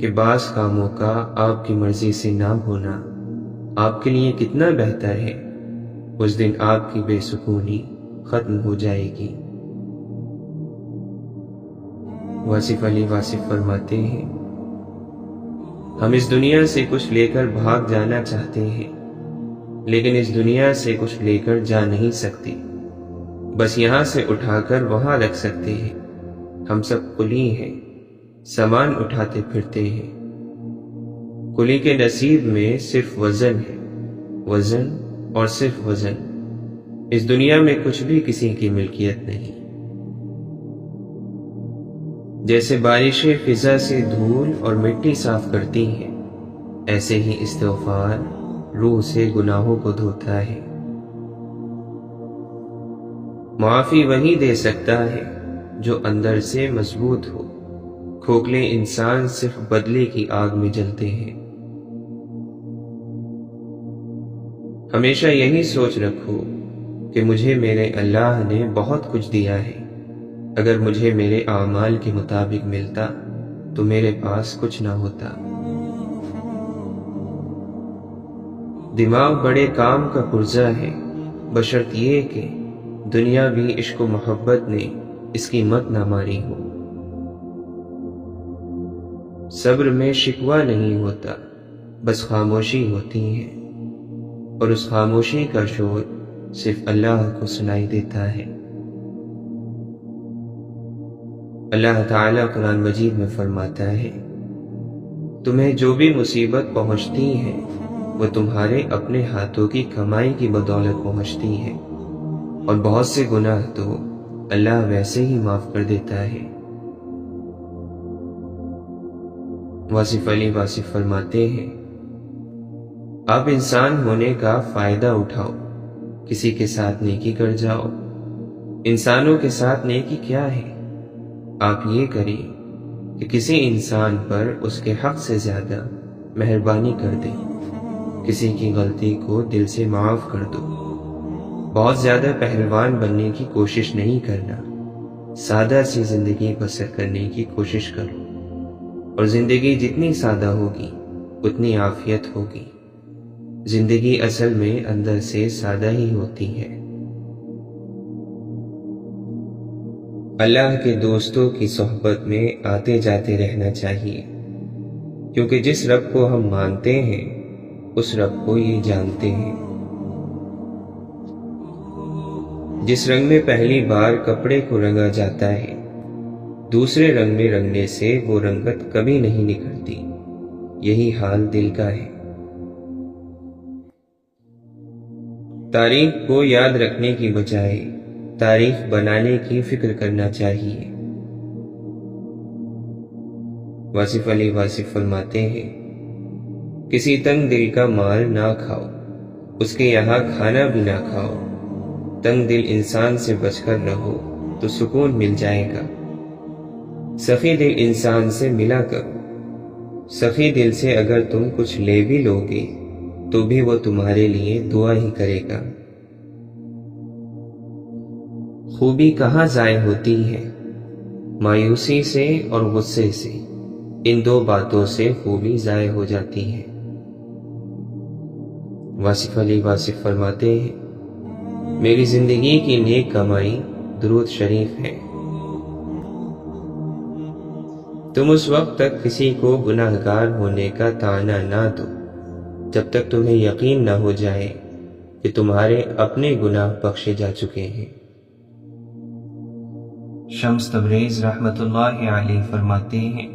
کہ بعض کاموں کا آپ کی مرضی سے نہ ہونا آپ کے لیے کتنا بہتر ہے۔ اس دن آپ کی بے سکونی ختم ہو جائے گی۔ واصف علی واصف فرماتے ہیں، ہم اس دنیا سے کچھ لے کر بھاگ جانا چاہتے ہیں، لیکن اس دنیا سے کچھ لے کر جا نہیں سکتے، بس یہاں سے اٹھا کر وہاں رکھ سکتے ہیں۔ ہم سب کلی ہیں، سامان اٹھاتے پھرتے ہیں۔ کلی کے نصیب میں صرف وزن ہے، وزن اور صرف وزن۔ اس دنیا میں کچھ بھی کسی کی ملکیت نہیں۔ جیسے بارشیں فضا سے دھول اور مٹی صاف کرتی ہیں، ایسے ہی استغفار روح سے گناہوں کو دھوتا ہے۔ معافی وہی دے سکتا ہے جو اندر سے مضبوط ہو۔ کھوکھلے انسان صرف بدلے کی آگ میں جلتے ہیں۔ ہمیشہ یہی سوچ رکھو کہ مجھے میرے اللہ نے بہت کچھ دیا ہے۔ اگر مجھے میرے اعمال کے مطابق ملتا تو میرے پاس کچھ نہ ہوتا۔ دماغ بڑے کام کا پرزہ ہے، بشرط یہ کہ دنیاوی عشق و محبت نے اس کی مت نہ ماری ہو۔ صبر میں شکوہ نہیں ہوتا، بس خاموشی ہوتی ہے، اور اس خاموشی کا شور صرف اللہ کو سنائی دیتا ہے۔ اللہ تعالیٰ قرآن مجید میں فرماتا ہے، تمہیں جو بھی مصیبت پہنچتی ہے وہ تمہارے اپنے ہاتھوں کی کمائی کی بدولت پہنچتی ہے، اور بہت سے گناہ تو اللہ ویسے ہی معاف کر دیتا ہے۔ واصف علی واصف فرماتے ہیں، آپ انسان ہونے کا فائدہ اٹھاؤ، کسی کے ساتھ نیکی کر جاؤ۔ انسانوں کے ساتھ نیکی کیا ہے؟ آپ یہ کریں کہ کسی انسان پر اس کے حق سے زیادہ مہربانی کر دیں، کسی کی غلطی کو دل سے معاف کر دو۔ بہت زیادہ پہلوان بننے کی کوشش نہیں کرنا، سادہ سی زندگی بسر کرنے کی کوشش کرو، اور زندگی جتنی سادہ ہوگی اتنی عافیت ہوگی۔ زندگی اصل میں اندر سے سادہ ہی ہوتی ہے۔ اللہ کے دوستوں کی صحبت میں آتے جاتے رہنا چاہیے، کیونکہ جس رب کو ہم مانتے ہیں اس رب کو یہ جانتے ہیں۔ جس رنگ میں پہلی بار کپڑے کو رنگا جاتا ہے، دوسرے رنگ میں رنگنے سے وہ رنگت کبھی نہیں نکلتی۔ یہی حال دل کا ہے۔ تاریخ کو یاد رکھنے کی بجائے تاریخ بنانے کی فکر کرنا چاہیے۔ واصف علی واصف فرماتے ہیں، کسی تنگ دل کا مال نہ کھاؤ، اس کے یہاں کھانا بھی نہ کھاؤ۔ تنگ دل انسان سے بچ کر رہو تو سکون مل جائے گا۔ سخی دل انسان سے ملا کرو۔ سخی دل سے اگر تم کچھ لے بھی لوگے تو بھی وہ تمہارے لیے دعا ہی کرے گا۔ خوبی کہاں ضائع ہوتی ہے؟ مایوسی سے اور غصے سے۔ ان دو باتوں سے خوبی ضائع ہو جاتی ہے۔ واصف علی واصف فرماتے ہیں، میری زندگی کی نیک کمائی درود شریف ہے۔ تم اس وقت تک کسی کو گناہگار ہونے کا طعنہ نہ دو جب تک تمہیں یقین نہ ہو جائے کہ تمہارے اپنے گناہ بخشے جا چکے ہیں۔ شمس تبریز رحمت اللہ علیہ فرماتے ہیں،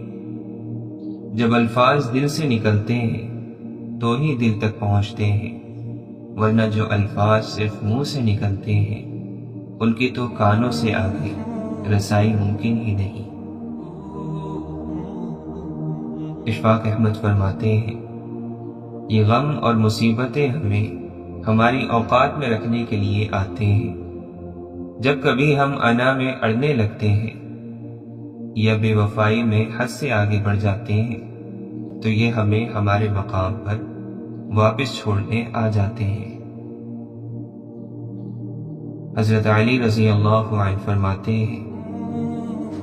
جب الفاظ دل سے نکلتے ہیں تو ہی دل تک پہنچتے ہیں، ورنہ جو الفاظ صرف منہ سے نکلتے ہیں ان کی تو کانوں سے آگے رسائی ممکن ہی نہیں۔ اشفاق احمد فرماتے ہیں، یہ غم اور مصیبتیں ہمیں ہماری اوقات میں رکھنے کے لیے آتے ہیں۔ جب کبھی ہم انا میں اڑنے لگتے ہیں یا بے وفائی میں حد سے آگے بڑھ جاتے ہیں تو یہ ہمیں ہمارے مقام پر واپس چھوڑنے آ جاتے ہیں۔ حضرت علی رضی اللہ عنہ فرماتے ہیں،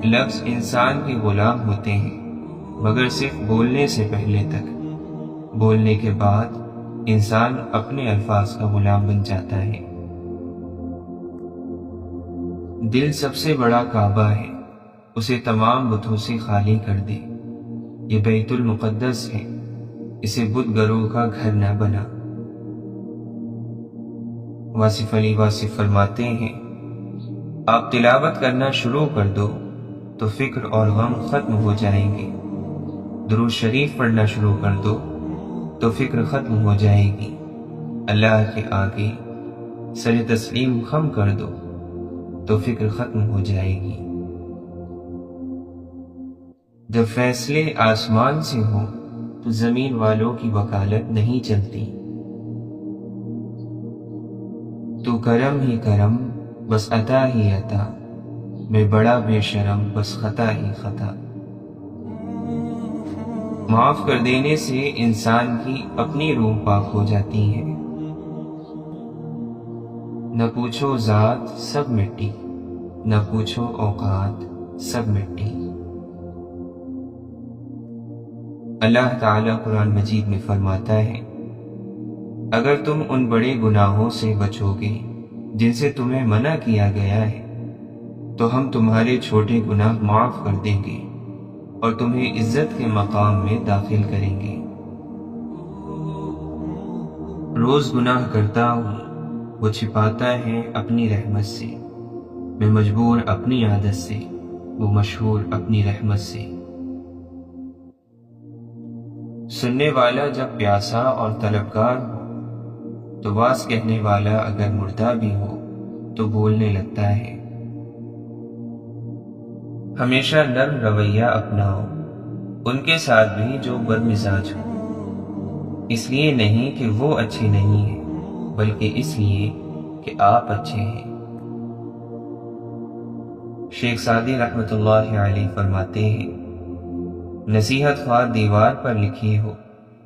لفظ انسان کے غلام ہوتے ہیں مگر صرف بولنے سے پہلے تک۔ بولنے کے بعد انسان اپنے الفاظ کا غلام بن جاتا ہے۔ دل سب سے بڑا کعبہ ہے، اسے تمام بتوں سے خالی کر دے۔ یہ بیت المقدس ہے، اسے بت گروں کا گھر نہ بنا۔ واصف علی واصف فرماتے ہیں، آپ تلاوت کرنا شروع کر دو تو فکر اور غم ختم ہو جائیں گے۔ درود شریف پڑھنا شروع کر دو تو فکر ختم ہو جائے گی۔ اللہ کے آگے سر تسلیم خم کر دو تو فکر ختم ہو جائے گی۔ جب فیصلے آسمان سے ہوں تو زمین والوں کی وکالت نہیں چلتی۔ تو کرم ہی کرم بس عطا ہی عطا، میں بڑا بے شرم بس خطا ہی خطا۔ معاف کر دینے سے انسان کی اپنی روح پاک ہو جاتی ہے۔ نہ پوچھو ذات سب مٹی، نہ پوچھو اوقات سب مٹی۔ اللہ تعالیٰ قرآن مجید میں فرماتا ہے، اگر تم ان بڑے گناہوں سے بچو گے جن سے تمہیں منع کیا گیا ہے تو ہم تمہارے چھوٹے گناہ معاف کر دیں گے اور تمہیں عزت کے مقام میں داخل کریں گے۔ روز گناہ کرتا ہوں، وہ چھپاتا ہے اپنی رحمت سے۔ میں مجبور اپنی عادت سے، وہ مشہور اپنی رحمت سے۔ سننے والا جب پیاسا اور طلبگار ہو تو واز کہنے والا اگر مردہ بھی ہو تو بولنے لگتا ہے۔ ہمیشہ نرم رویہ اپناؤ ان کے ساتھ بھی جو بدمزاج ہو، اس لیے نہیں کہ وہ اچھے نہیں ہیں بلکہ اس لیے کہ آپ اچھے ہیں۔ شیخ سعدی رحمۃ اللہ علیہ فرماتے ہیں، نصیحت خواہ دیوار پر لکھی ہو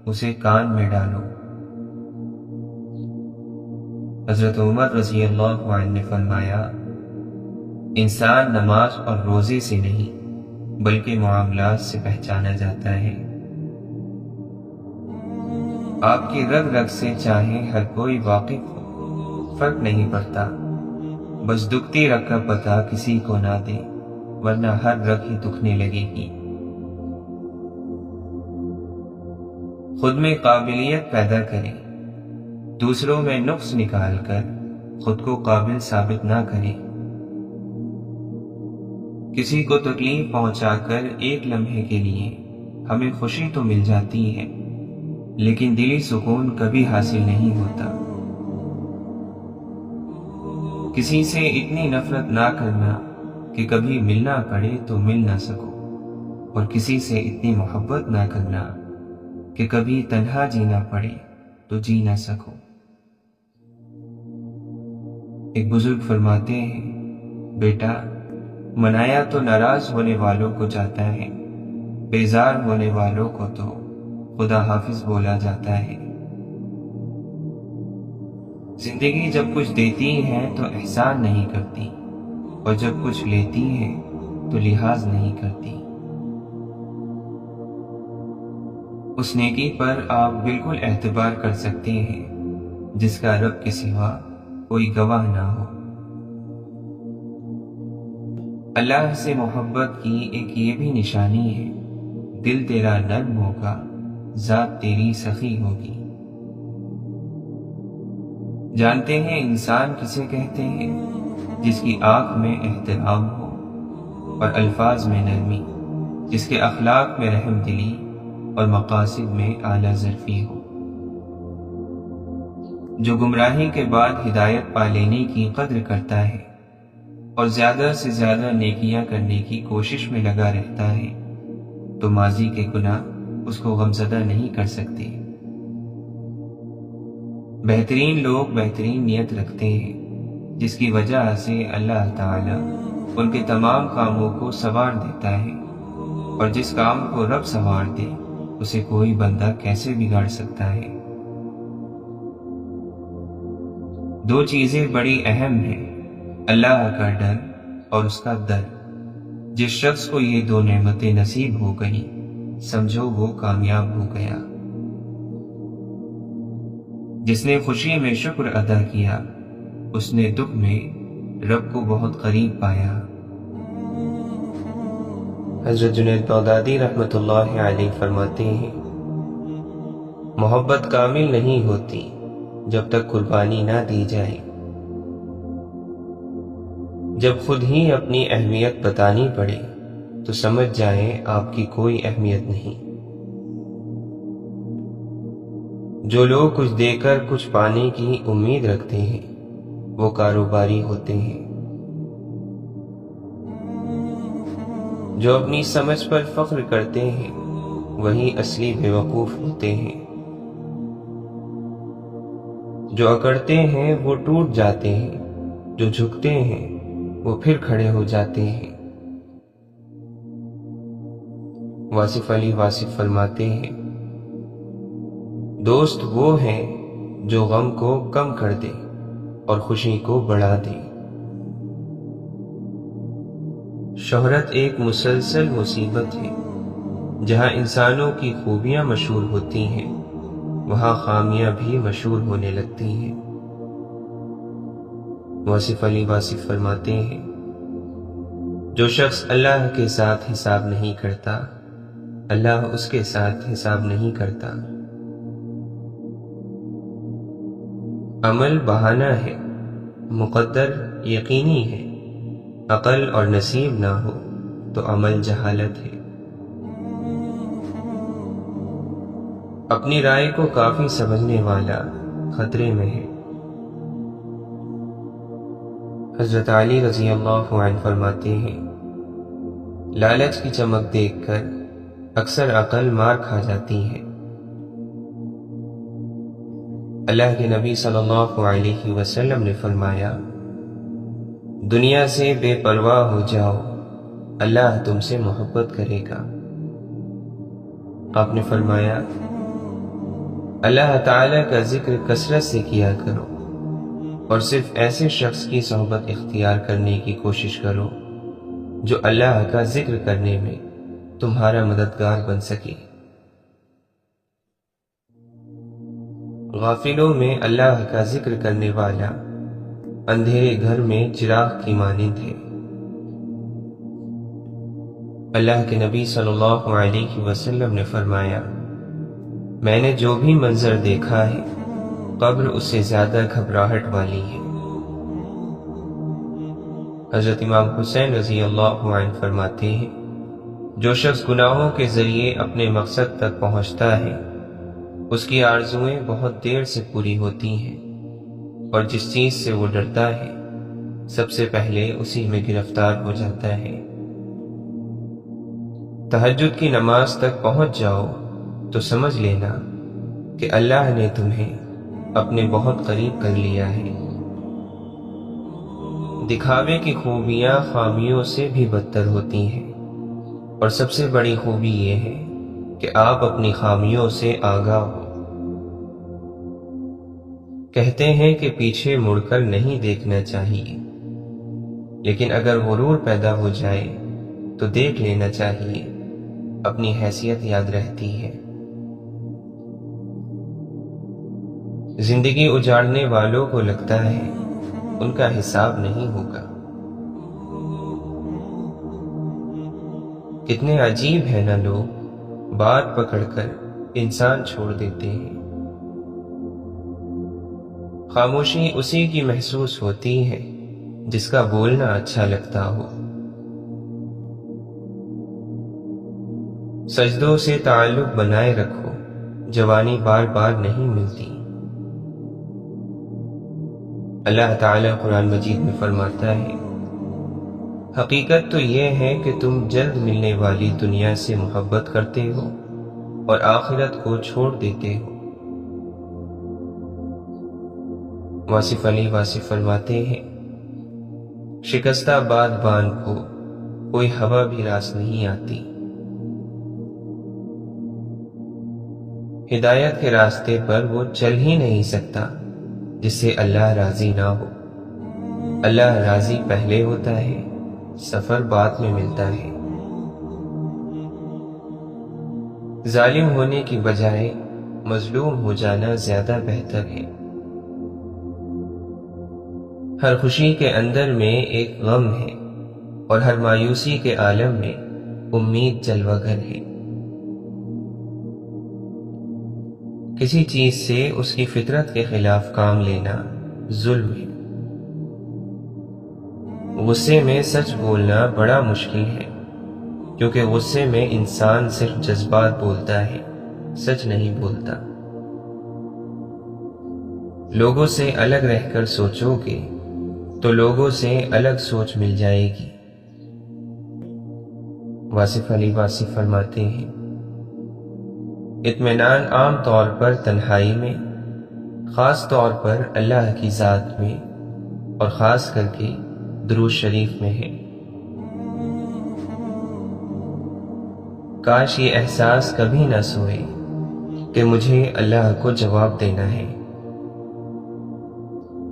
اسے کان میں ڈالو۔ حضرت عمر رضی اللہ عنہ نے فرمایا، انسان نماز اور روزے سے نہیں بلکہ معاملات سے پہچانا جاتا ہے۔ آپ کی رگ رگ سے چاہے ہر کوئی واقف ہو، فرق نہیں پڑتا، بس دکھتی رگ کا پتہ کسی کو نہ دے ورنہ ہر رگ ہی دکھنے لگے گی۔ خود میں قابلیت پیدا کریں، دوسروں میں نقص نکال کر خود کو قابل ثابت نہ کریں۔ کسی کو تکلیف پہنچا کر ایک لمحے کے لیے ہمیں خوشی تو مل جاتی ہے، لیکن دلی سکون کبھی حاصل نہیں ہوتا۔ کسی سے اتنی نفرت نہ کرنا کہ کبھی ملنا پڑے تو مل نہ سکو، اور کسی سے اتنی محبت نہ کرنا کہ کبھی تنہا جینا پڑے تو جی نہ سکو۔ ایک بزرگ فرماتے ہیں، بیٹا منایا تو ناراض ہونے والوں کو جاتا ہے، بیزار ہونے والوں کو تو خدا حافظ بولا جاتا ہے۔ زندگی جب کچھ دیتی ہے تو احسان نہیں کرتی، اور جب کچھ لیتی ہے تو لحاظ نہیں کرتی۔ اس نیکی پر آپ بالکل اعتبار کر سکتے ہیں جس کا رب کے سوا کوئی گواہ نہ ہو۔ اللہ سے محبت کی ایک یہ بھی نشانی ہے، دل تیرا نرم ہوگا، ذات تیری سخی ہوگی۔ جانتے ہیں انسان کسے کہتے ہیں؟ جس کی آنکھ میں احترام ہو اور الفاظ میں نرمی، جس کے اخلاق میں رحم دلی اور مقاصد میں اعلیٰ ظرفی ہو، جو گمراہی کے بعد ہدایت پا لینے کی قدر کرتا ہے اور زیادہ سے زیادہ نیکیاں کرنے کی کوشش میں لگا رہتا ہے، تو ماضی کے گناہ اس کو غمزدہ نہیں کر سکتے۔ بہترین لوگ بہترین نیت رکھتے ہیں، جس کی وجہ سے اللہ تعالیٰ ان کے تمام کاموں کو سنوار دیتا ہے، اور جس کام کو رب سنوار دے اسے کوئی بندہ کیسے بگاڑ سکتا ہے۔ دو چیزیں بڑی اہم ہیں، اللہ کا ڈر اور اس کا در۔ جس شخص کو یہ دو نعمتیں نصیب ہو گئیں سمجھو وہ کامیاب ہو گیا۔ جس نے خوشی میں شکر ادا کیا، اس نے دکھ میں رب کو بہت قریب پایا۔ حضرت جنید بغدادی رحمۃ اللہ علیہ فرماتے ہیں، محبت کامل نہیں ہوتی جب تک قربانی نہ دی جائے۔ جب خود ہی اپنی اہمیت بتانی پڑے تو سمجھ جائیں آپ کی کوئی اہمیت نہیں۔ جو لوگ کچھ دے کر کچھ پانے کی امید رکھتے ہیں وہ کاروباری ہوتے ہیں۔ جو اپنی سمجھ پر فخر کرتے ہیں وہی اصلی بیوقوف ہوتے ہیں۔ جو اکڑتے ہیں وہ ٹوٹ جاتے ہیں، جو جھکتے ہیں وہ پھر کھڑے ہو جاتے ہیں۔ واصف علی واصف فرماتے ہیں، دوست وہ ہیں جو غم کو کم کر دے اور خوشی کو بڑھا دے۔ شہرت ایک مسلسل مصیبت ہے۔ جہاں انسانوں کی خوبیاں مشہور ہوتی ہیں وہاں خامیاں بھی مشہور ہونے لگتی ہیں۔ واصف علی واصف فرماتے ہیں، جو شخص اللہ کے ساتھ حساب نہیں کرتا اللہ اس کے ساتھ حساب نہیں کرتا۔ عمل بہانہ ہے، مقدر یقینی ہے۔ عقل اور نصیب نہ ہو تو عمل جہالت ہے۔ اپنی رائے کو کافی سمجھنے والا خطرے میں ہے۔ حضرت علی رضی اللہ عنہ فرماتے ہیں، لالچ کی چمک دیکھ کر اکثر عقل مار کھا جاتی ہے۔ اللہ کے نبی صلی اللہ علیہ وسلم نے فرمایا، دنیا سے بے پرواہ ہو جاؤ، اللہ تم سے محبت کرے گا۔ آپ نے فرمایا، اللہ تعالی کا ذکر کثرت سے کیا کرو اور صرف ایسے شخص کی صحبت اختیار کرنے کی کوشش کرو جو اللہ کا ذکر کرنے میں تمہارا مددگار بن سکے۔ غافلوں میں اللہ کا ذکر کرنے والا اندھیرے گھر میں چراغ کی مانند ہے۔ اللہ کے نبی صلی اللہ علیہ وسلم نے فرمایا، میں نے جو بھی منظر دیکھا ہے قبر اس سے زیادہ گھبراہٹ والی ہے۔ حضرت امام حسین رضی اللہ عنہ فرماتے ہیں، جو شخص گناہوں کے ذریعے اپنے مقصد تک پہنچتا ہے اس کی آرزوئیں بہت دیر سے پوری ہوتی ہیں، اور جس چیز سے وہ ڈرتا ہے سب سے پہلے اسی میں گرفتار ہو جاتا ہے۔ تہجد کی نماز تک پہنچ جاؤ تو سمجھ لینا کہ اللہ نے تمہیں اپنے بہت قریب کر لیا ہے۔ دکھاوے کی خوبیاں خامیوں سے بھی بدتر ہوتی ہیں، اور سب سے بڑی خوبی یہ ہے کہ آپ اپنی خامیوں سے آگاہ ہو۔ کہتے ہیں کہ پیچھے مڑ کر نہیں دیکھنا چاہیے، لیکن اگر غرور پیدا ہو جائے تو دیکھ لینا چاہیے، اپنی حیثیت یاد رہتی ہے۔ زندگی اجاڑنے والوں کو لگتا ہے ان کا حساب نہیں ہوگا۔ کتنے عجیب ہیں نا لوگ، بات پکڑ کر انسان چھوڑ دیتے ہیں۔ خاموشی اسی کی محسوس ہوتی ہے جس کا بولنا اچھا لگتا ہو۔ سجدوں سے تعلق بنائے رکھو، جوانی بار بار نہیں ملتی۔ اللہ تعالیٰ قرآن مجید میں فرماتا ہے، حقیقت تو یہ ہے کہ تم جلد ملنے والی دنیا سے محبت کرتے ہو اور آخرت کو چھوڑ دیتے ہو۔ واصف علی واصف فرماتے ہیں، شکستہ بادبان کو کوئی ہوا بھی راس نہیں آتی۔ ہدایت کے راستے پر وہ چل ہی نہیں سکتا جس سے اللہ راضی نہ ہو۔ اللہ راضی پہلے ہوتا ہے، سفر بعد میں ملتا ہے۔ ظالم ہونے کی بجائے مظلوم ہو جانا زیادہ بہتر ہے۔ ہر خوشی کے اندر میں ایک غم ہے اور ہر مایوسی کے عالم میں امید جلوہ گر ہے۔ کسی چیز سے اس کی فطرت کے خلاف کام لینا ظلم ہے۔ غصے میں سچ بولنا بڑا مشکل ہے، کیونکہ غصے میں انسان صرف جذبات بولتا ہے، سچ نہیں بولتا۔ لوگوں سے الگ رہ کر سوچو گے تو لوگوں سے الگ سوچ مل جائے گی۔ واصف علی واصف فرماتے ہیں، اطمینان عام طور پر تنہائی میں، خاص طور پر اللہ کی ذات میں اور خاص کر کے درود شریف میں ہے۔ کاش یہ احساس کبھی نہ سوئے کہ مجھے اللہ کو جواب دینا ہے۔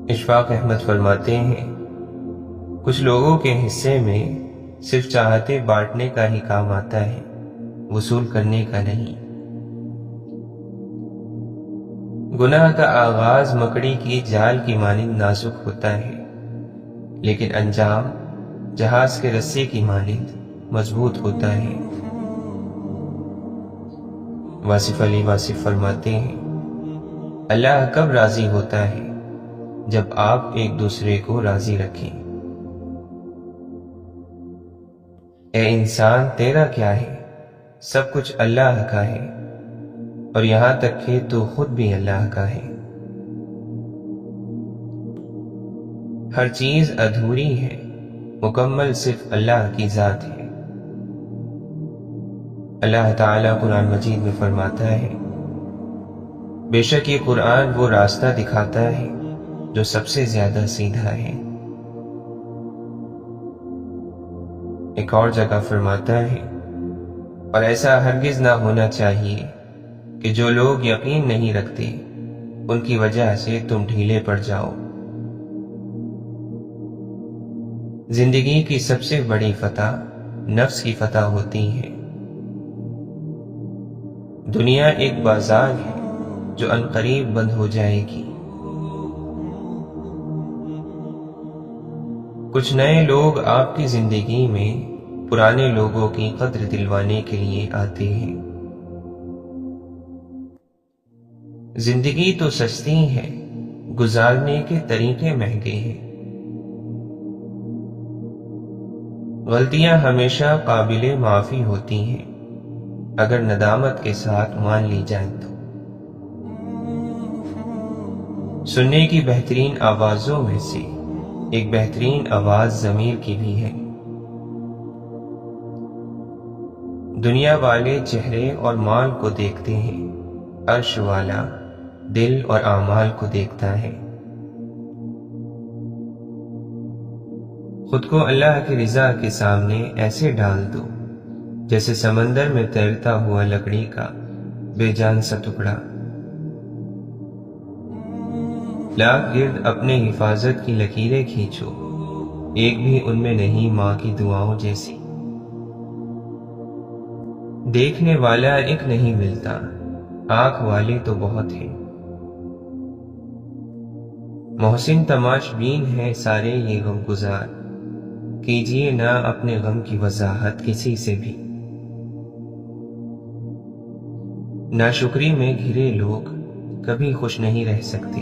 اشفاق احمد فرماتے ہیں، کچھ لوگوں کے حصے میں صرف چاہتے بانٹنے کا ہی کام آتا ہے، وصول کرنے کا نہیں۔ گناہ کا آغاز مکڑی کی جال کی مانند نازک ہوتا ہے، لیکن انجام جہاز کے رسے کی مانند مضبوط ہوتا ہے۔ واصف علی واصف فرماتے ہیں، اللہ کب راضی ہوتا ہے؟ جب آپ ایک دوسرے کو راضی رکھیں۔ اے انسان، تیرا کیا ہے؟ سب کچھ اللہ کا ہے، اور یہاں تک کہ تو خود بھی اللہ کا ہے۔ ہر چیز ادھوری ہے، مکمل صرف اللہ کی ذات ہے۔ اللہ تعالیٰ قرآن مجید میں فرماتا ہے، بے شک یہ قرآن وہ راستہ دکھاتا ہے جو سب سے زیادہ سیدھا ہے۔ ایک اور جگہ فرماتا ہے، اور ایسا ہرگز نہ ہونا چاہیے کہ جو لوگ یقین نہیں رکھتے ان کی وجہ سے تم ڈھیلے پڑ جاؤ۔ زندگی کی سب سے بڑی فتح نفس کی فتح ہوتی ہے۔ دنیا ایک بازار ہے جو عنقریب بند ہو جائے گی۔ کچھ نئے لوگ آپ کی زندگی میں پرانے لوگوں کی قدر دلوانے کے لیے آتے ہیں۔ زندگی تو سستی ہے، گزارنے کے طریقے مہنگے ہیں۔ غلطیاں ہمیشہ قابل معافی ہوتی ہیں اگر ندامت کے ساتھ مان لی جائیں تو۔ سننے کی بہترین آوازوں میں سے ایک بہترین آواز ضمیر کی بھی ہے۔ دنیا والے چہرے اور مال کو دیکھتے ہیں، عرش والا دل اور اعمال کو دیکھتا ہے۔ خود کو اللہ کی رضا کے سامنے ایسے ڈال دو جیسے سمندر میں تیرتا ہوا لکڑی کا بے جان سا ٹکڑا۔ لاکھ گرد اپنے حفاظت کی لکیریں کھینچو، ایک بھی ان میں نہیں ماں کی دعاؤں جیسی۔ دیکھنے والا ایک نہیں ملتا، آنکھ والے تو بہت ہیں۔ محسن تماش بین ہے سارے یہ غم گزار، کیجیے نہ اپنے غم کی وضاحت کسی سے بھی۔ ناشکری میں گھرے لوگ کبھی خوش نہیں رہ سکتے۔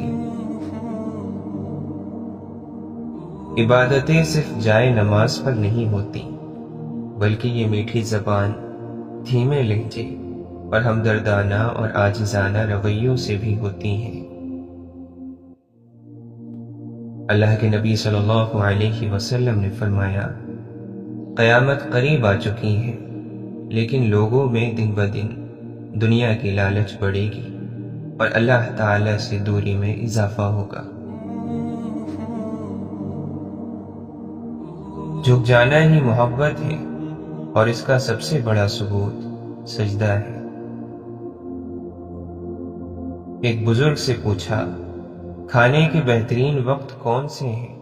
عبادتیں صرف جائے نماز پر نہیں ہوتی، بلکہ یہ میٹھی زبان، دھیمے لہجے اور ہمدردانہ اور عاجزانہ رویوں سے بھی ہوتی ہیں۔ اللہ کے نبی صلی اللہ علیہ وسلم نے فرمایا، قیامت قریب آ چکی ہے، لیکن لوگوں میں دن بدن دنیا کی لالچ بڑھے گی اور اللہ تعالی سے دوری میں اضافہ ہوگا۔ جھک جانا ہی محبت ہے، اور اس کا سب سے بڑا ثبوت سجدہ ہے۔ ایک بزرگ سے پوچھا، کھانے کے بہترین وقت کون سے ہیں؟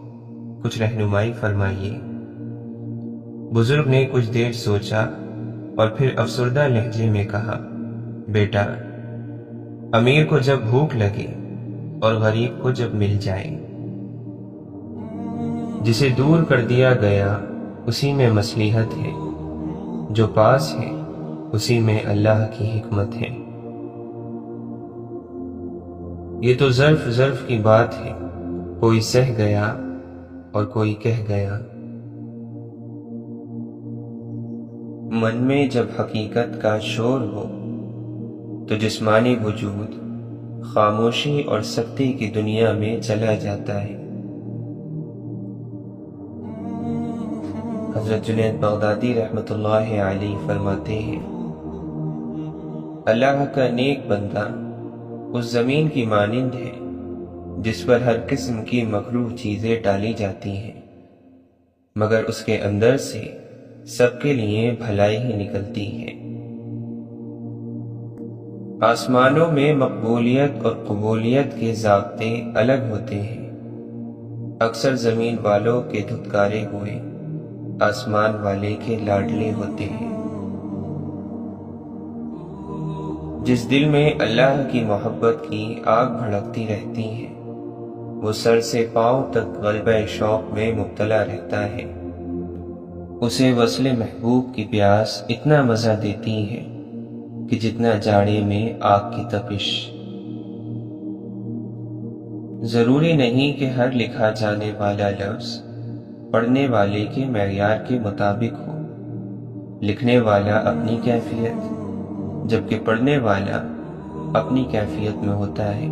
کچھ رہنمائی فرمائیے۔ بزرگ نے کچھ دیر سوچا اور پھر افسردہ لہجے میں کہا، بیٹا، امیر کو جب بھوک لگے اور غریب کو جب مل جائے، جسے دور کر دیا گیا اسی میں مصلحت ہے، جو پاس ہے اسی میں اللہ کی حکمت ہے۔ یہ تو ظرف ظرف کی بات ہے، کوئی سہ گیا اور کوئی کہہ گیا۔ من میں جب حقیقت کا شور ہو تو جسمانی وجود خاموشی اور سکتی کی دنیا میں چلا جاتا ہے۔ حضرت جنید بغدادی رحمۃ اللہ علیہ فرماتے ہیں، اللہ کا نیک بندہ اس زمین کی مانند ہے جس پر ہر قسم کی مکروہ چیزیں ڈالی جاتی ہیں، مگر اس کے اندر سے سب کے لیے بھلائی ہی نکلتی ہے۔ آسمانوں میں مقبولیت اور قبولیت کے ضابطے الگ ہوتے ہیں۔ اکثر زمین والوں کے دھتکارے ہوئے آسمان والے کے لاڈلے ہوتے ہیں۔ جس دل میں اللہ کی محبت کی آگ بھڑکتی رہتی ہے، وہ سر سے پاؤں تک غلبہ شوق میں مبتلا رہتا ہے۔ اسے وصل محبوب کی پیاس اتنا مزہ دیتی ہے کہ جتنا جاڑے میں آگ کی تپش۔ ضروری نہیں کہ ہر لکھا جانے والا لفظ پڑھنے والے کے معیار کے مطابق ہو۔ لکھنے والا اپنی کیفیت، جبکہ پڑھنے والا اپنی کیفیت میں ہوتا ہے۔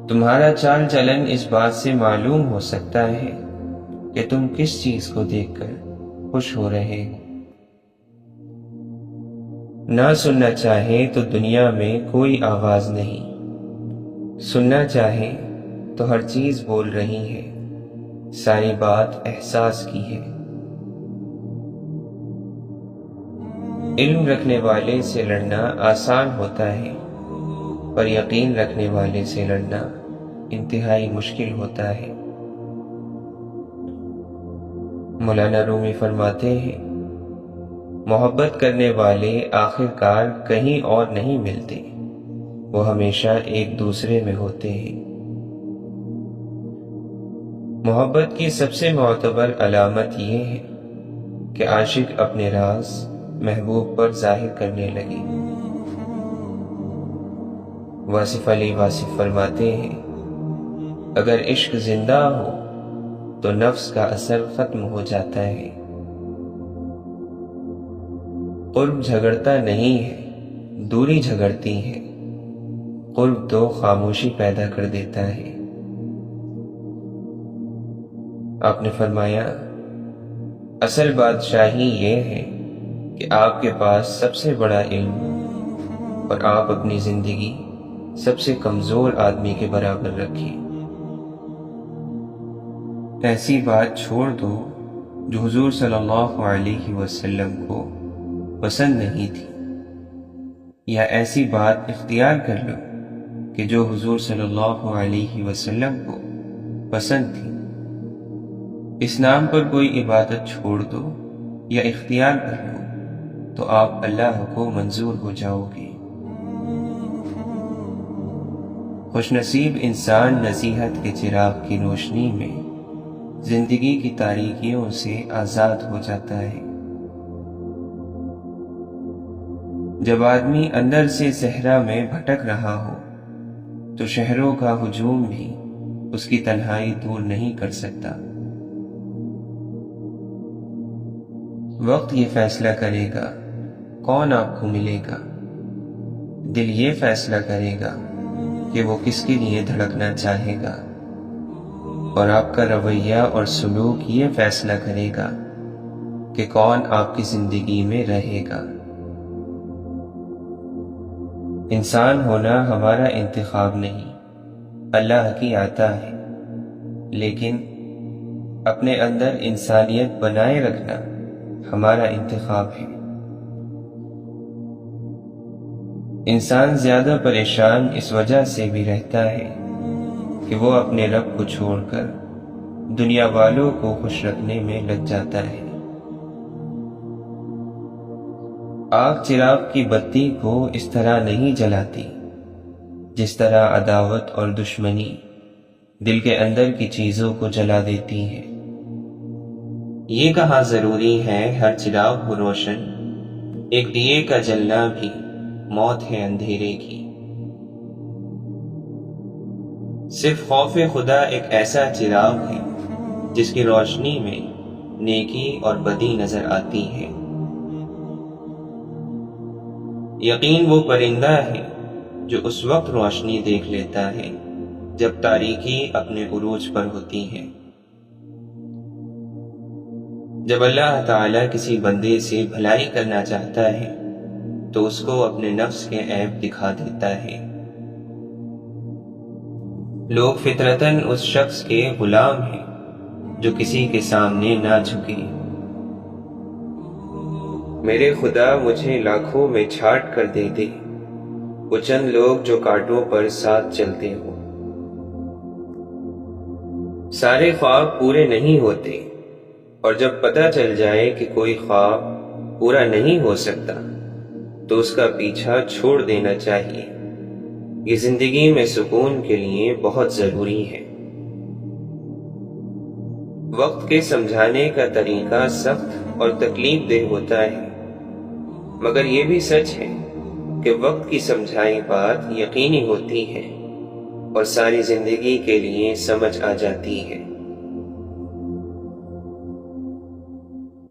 تمہارا چال چلن اس بات سے معلوم ہو سکتا ہے کہ تم کس چیز کو دیکھ کر خوش ہو رہے ہو۔ نہ سننا چاہے تو دنیا میں کوئی آواز نہیں، سننا چاہے تو ہر چیز بول رہی ہے، ساری بات احساس کی ہے۔ علم رکھنے والے سے لڑنا آسان ہوتا ہے، پر یقین رکھنے والے سے لڑنا انتہائی مشکل ہوتا ہے۔ مولانا رومی فرماتے ہیں، محبت کرنے والے آخر کار کہیں اور نہیں ملتے، وہ ہمیشہ ایک دوسرے میں ہوتے ہیں۔ محبت کی سب سے معتبر علامت یہ ہے کہ عاشق اپنے راز محبوب پر ظاہر کرنے لگے۔ واصف علی واصف فرماتے ہیں، اگر عشق زندہ ہو تو نفس کا اثر ختم ہو جاتا ہے۔ قرب جھگڑتا نہیں ہے، دوری جھگڑتی ہے۔ قرب تو خاموشی پیدا کر دیتا ہے۔ آپ نے فرمایا، اصل بادشاہی یہ ہے کہ آپ کے پاس سب سے بڑا علم اور آپ اپنی زندگی سب سے کمزور آدمی کے برابر رکھیں۔ ایسی بات چھوڑ دو جو حضور صلی اللہ علیہ وسلم کو پسند نہیں تھی، یا ایسی بات اختیار کر لو کہ جو حضور صلی اللہ علیہ وسلم کو پسند تھی۔ اس نام پر کوئی عبادت چھوڑ دو یا اختیار کر لو تو آپ اللہ کو منظور ہو جاؤ گے۔ خوش نصیب انسان نصیحت کے چراغ کی روشنی میں زندگی کی تاریکیوں سے آزاد ہو جاتا ہے۔ جب آدمی اندر سے صحرا میں بھٹک رہا ہو تو شہروں کا ہجوم بھی اس کی تنہائی دور نہیں کر سکتا۔ وقت یہ فیصلہ کرے گا کون آپ کو ملے گا، دل یہ فیصلہ کرے گا کہ وہ کس کے لیے دھڑکنا چاہے گا، اور آپ کا رویہ اور سلوک یہ فیصلہ کرے گا کہ کون آپ کی زندگی میں رہے گا۔ انسان ہونا ہمارا انتخاب نہیں، اللہ کی عطا ہے، لیکن اپنے اندر انسانیت بنائے رکھنا ہمارا انتخاب ہے۔ انسان زیادہ پریشان اس وجہ سے بھی رہتا ہے کہ وہ اپنے رب کو چھوڑ کر دنیا والوں کو خوش رکھنے میں لگ جاتا ہے۔ آگ چراغ کی بتی کو اس طرح نہیں جلاتی جس طرح عداوت اور دشمنی دل کے اندر کی چیزوں کو جلا دیتی ہے۔ یہ کہا ضروری ہے ہر چراغ ہو روشن، ایک دیے کا جلنا بھی موت ہے اندھیرے کی۔ صرف خوف خدا ایک ایسا چراغ ہے جس کی روشنی میں نیکی اور بدی نظر آتی ہے۔ یقین وہ پرندہ ہے جو اس وقت روشنی دیکھ لیتا ہے جب تاریکی اپنے عروج پر ہوتی ہے۔ جب اللہ تعالیٰ کسی بندے سے بھلائی کرنا چاہتا ہے تو اس کو اپنے نفس کے عیب دکھا دیتا ہے۔ لوگ فطرتاً اس شخص کے غلام ہیں جو کسی کے سامنے نہ جھکے۔ میرے خدا مجھے لاکھوں میں چھانٹ کر دے دے، وہ چند لوگ جو کانٹوں پر ساتھ چلتے ہو۔ سارے خواب پورے نہیں ہوتے، اور جب پتہ چل جائے کہ کوئی خواب پورا نہیں ہو سکتا تو اس کا پیچھا چھوڑ دینا چاہیے۔ یہ زندگی میں سکون کے لیے بہت ضروری ہے۔ وقت کے سمجھانے کا طریقہ سخت اور تکلیف دہ ہوتا ہے، مگر یہ بھی سچ ہے کہ وقت کی سمجھائی بات یقینی ہوتی ہے اور ساری زندگی کے لیے سمجھ آ جاتی ہے۔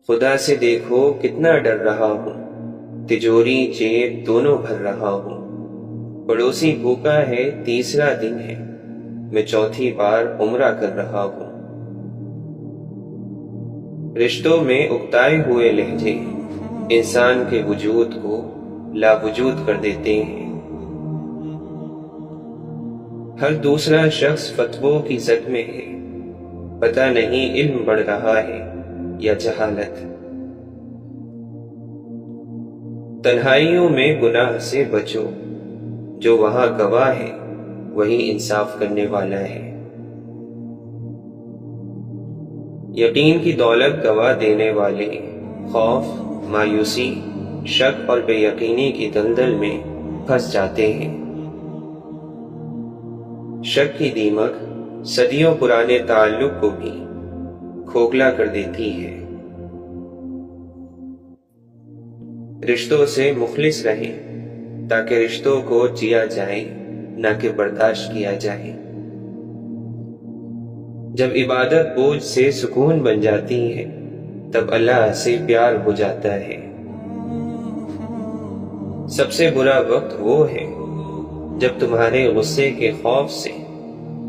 خدا سے دیکھو کتنا ڈر رہا ہوں، تجوری جیب دونوں بھر رہا ہوں۔ پڑوسی بھوکا ہے، تیسرا دن ہے، میں چوتھی بار عمرہ کر رہا ہوں۔ رشتوں میں اکتائے ہوئے لہجے انسان کے وجود کو لا وجود کر دیتے ہیں۔ ہر دوسرا شخص فتووں کی زد میں ہے، پتہ نہیں علم بڑھ رہا ہے یا جہالت۔ تنہائیوں میں گناہ سے بچو، جو وہاں گواہ ہے وہی انصاف کرنے والا ہے۔ یقین کی دولت گوا دینے والے خوف، مایوسی، شک اور بے یقینی کی دلدل میں پھنس جاتے ہیں۔ شک کی دیمک صدیوں پرانے تعلق کو بھی کھوکھلا کر دیتی ہے۔ رشتوں سے مخلص رہیں تاکہ رشتوں کو جیا جائے نہ کہ برداشت کیا جائے۔ جب عبادت بوجھ سے سکون بن جاتی ہے تب اللہ سے پیار ہو جاتا ہے۔ سب سے برا وقت وہ ہے جب تمہارے غصے کے خوف سے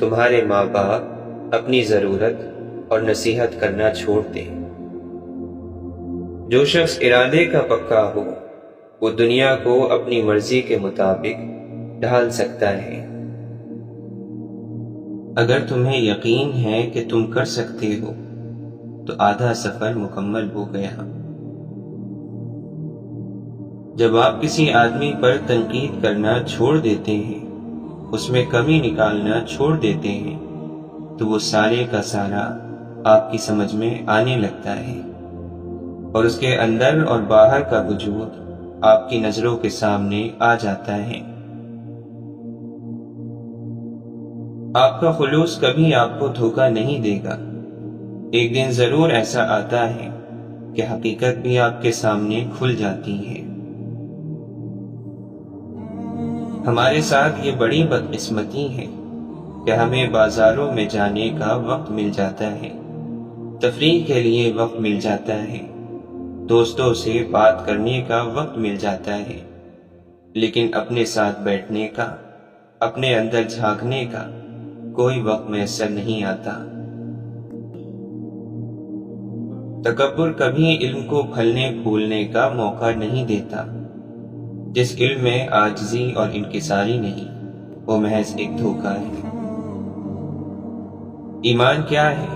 تمہارے ماں باپ اپنی ضرورت اور نصیحت کرنا چھوڑ دیں۔ جو شخص ارادے کا پکا ہو وہ دنیا کو اپنی مرضی کے مطابق ڈھال سکتا ہے۔ اگر تمہیں یقین ہے کہ تم کر سکتے ہو تو آدھا سفر مکمل ہو گیا۔ جب آپ کسی آدمی پر تنقید کرنا چھوڑ دیتے ہیں، اس میں کمی نکالنا چھوڑ دیتے ہیں، تو وہ سارے کا سارا آپ کی سمجھ میں آنے لگتا ہے اور اس کے اندر اور باہر کا وجود آپ کی نظروں کے سامنے آ جاتا ہے۔ آپ کا خلوص کبھی آپ کو دھوکہ نہیں دے گا۔ ایک دن ضرور ایسا آتا ہے کہ حقیقت بھی آپ کے سامنے کھل جاتی ہے۔ ہمارے ساتھ یہ بڑی بدقسمتی ہے کہ ہمیں بازاروں میں جانے کا وقت مل جاتا ہے، تفریح کے لیے وقت مل جاتا ہے، دوستوں سے بات کرنے کا وقت مل جاتا ہے، لیکن اپنے ساتھ بیٹھنے کا، اپنے اندر جھانکنے کا کوئی وقت میسر نہیں آتا۔ تکبر کبھی علم کو پھلنے پھولنے کا موقع نہیں دیتا۔ جس علم میں عاجزی اور انکساری نہیں، وہ محض ایک دھوکہ ہے۔ ایمان کیا ہے؟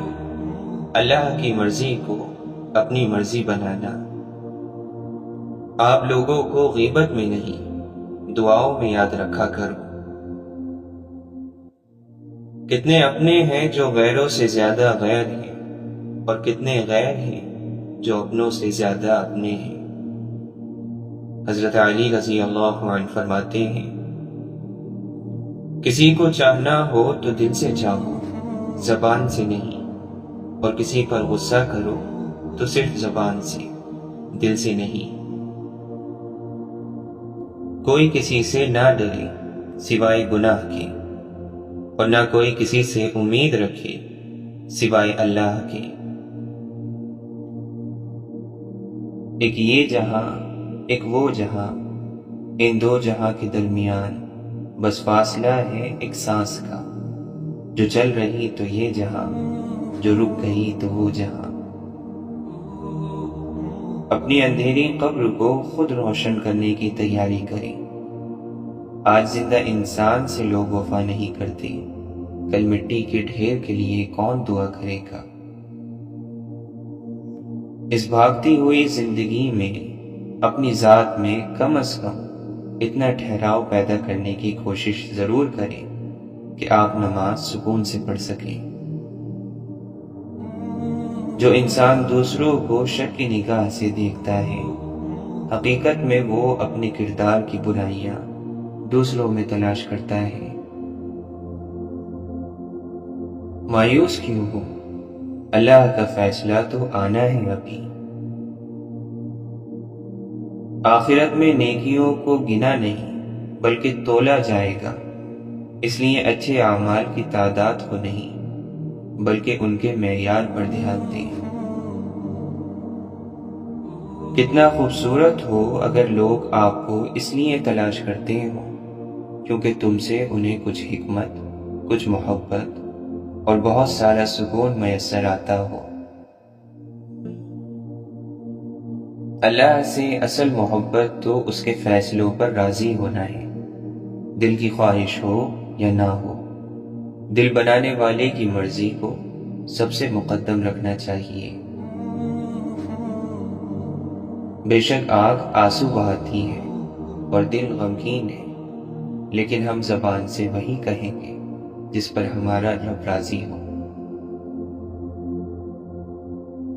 اللہ کی مرضی کو اپنی مرضی بنانا۔ آپ لوگوں کو غیبت میں نہیں، دعاؤں میں یاد رکھا کرو۔ کتنے اپنے ہیں جو غیروں سے زیادہ غیر ہیں، اور کتنے غیر ہیں جو اپنوں سے زیادہ اپنے ہیں۔ حضرت علی رضی اللہ عنہ فرماتے ہیں، کسی کو چاہنا ہو تو دل سے چاہو، زبان سے نہیں، اور کسی پر غصہ کرو تو صرف زبان سے، دل سے نہیں۔ کوئی کسی سے نہ ڈرے سوائے گناہ کے، اور نہ کوئی کسی سے امید رکھے سوائے اللہ کے۔ ایک یہ جہاں ایک وہ جہاں، ان دو جہاں کے درمیان بس فاصلہ ہے ایک سانس کا، جو چل رہی تو یہ جہاں، جو رک گئی تو وہ جہاں۔ اپنی اندھیری قبر کو خود روشن کرنے کی تیاری کریں۔ آج زندہ انسان سے لوگ وفا نہیں کرتے، کل مٹی کے ڈھیر کے لیے کون دعا کرے گا؟ اس بھاگتی ہوئی زندگی میں اپنی ذات میں کم از کم اتنا ٹھہراؤ پیدا کرنے کی کوشش ضرور کریں کہ آپ نماز سکون سے پڑھ سکیں۔ جو انسان دوسروں کو شک کی نگاہ سے دیکھتا ہے، حقیقت میں وہ اپنے کردار کی برائیاں دوسروں میں تلاش کرتا ہے۔ مایوس کیوں ہو؟ اللہ کا فیصلہ تو آنا ہے ابھی۔ آخرت میں نیکیوں کو گنا نہیں بلکہ تولا جائے گا، اس لیے اچھے اعمال کی تعداد کو نہیں بلکہ ان کے معیار پر دھیان دیں۔ کتنا خوبصورت ہو اگر لوگ آپ کو اس لیے تلاش کرتے ہوں کیونکہ تم سے انہیں کچھ حکمت، کچھ محبت اور بہت سارا سکون میسر آتا ہو۔ اللہ سے اصل محبت تو اس کے فیصلوں پر راضی ہونا ہے، دل کی خواہش ہو یا نہ ہو۔ دل بنانے والے کی مرضی کو سب سے مقدم رکھنا چاہیے۔ بے شک آگ آنسو بہاتی ہے اور دل غمگین ہے، لیکن ہم زبان سے وہی کہیں گے جس پر ہمارا رب راضی ہو۔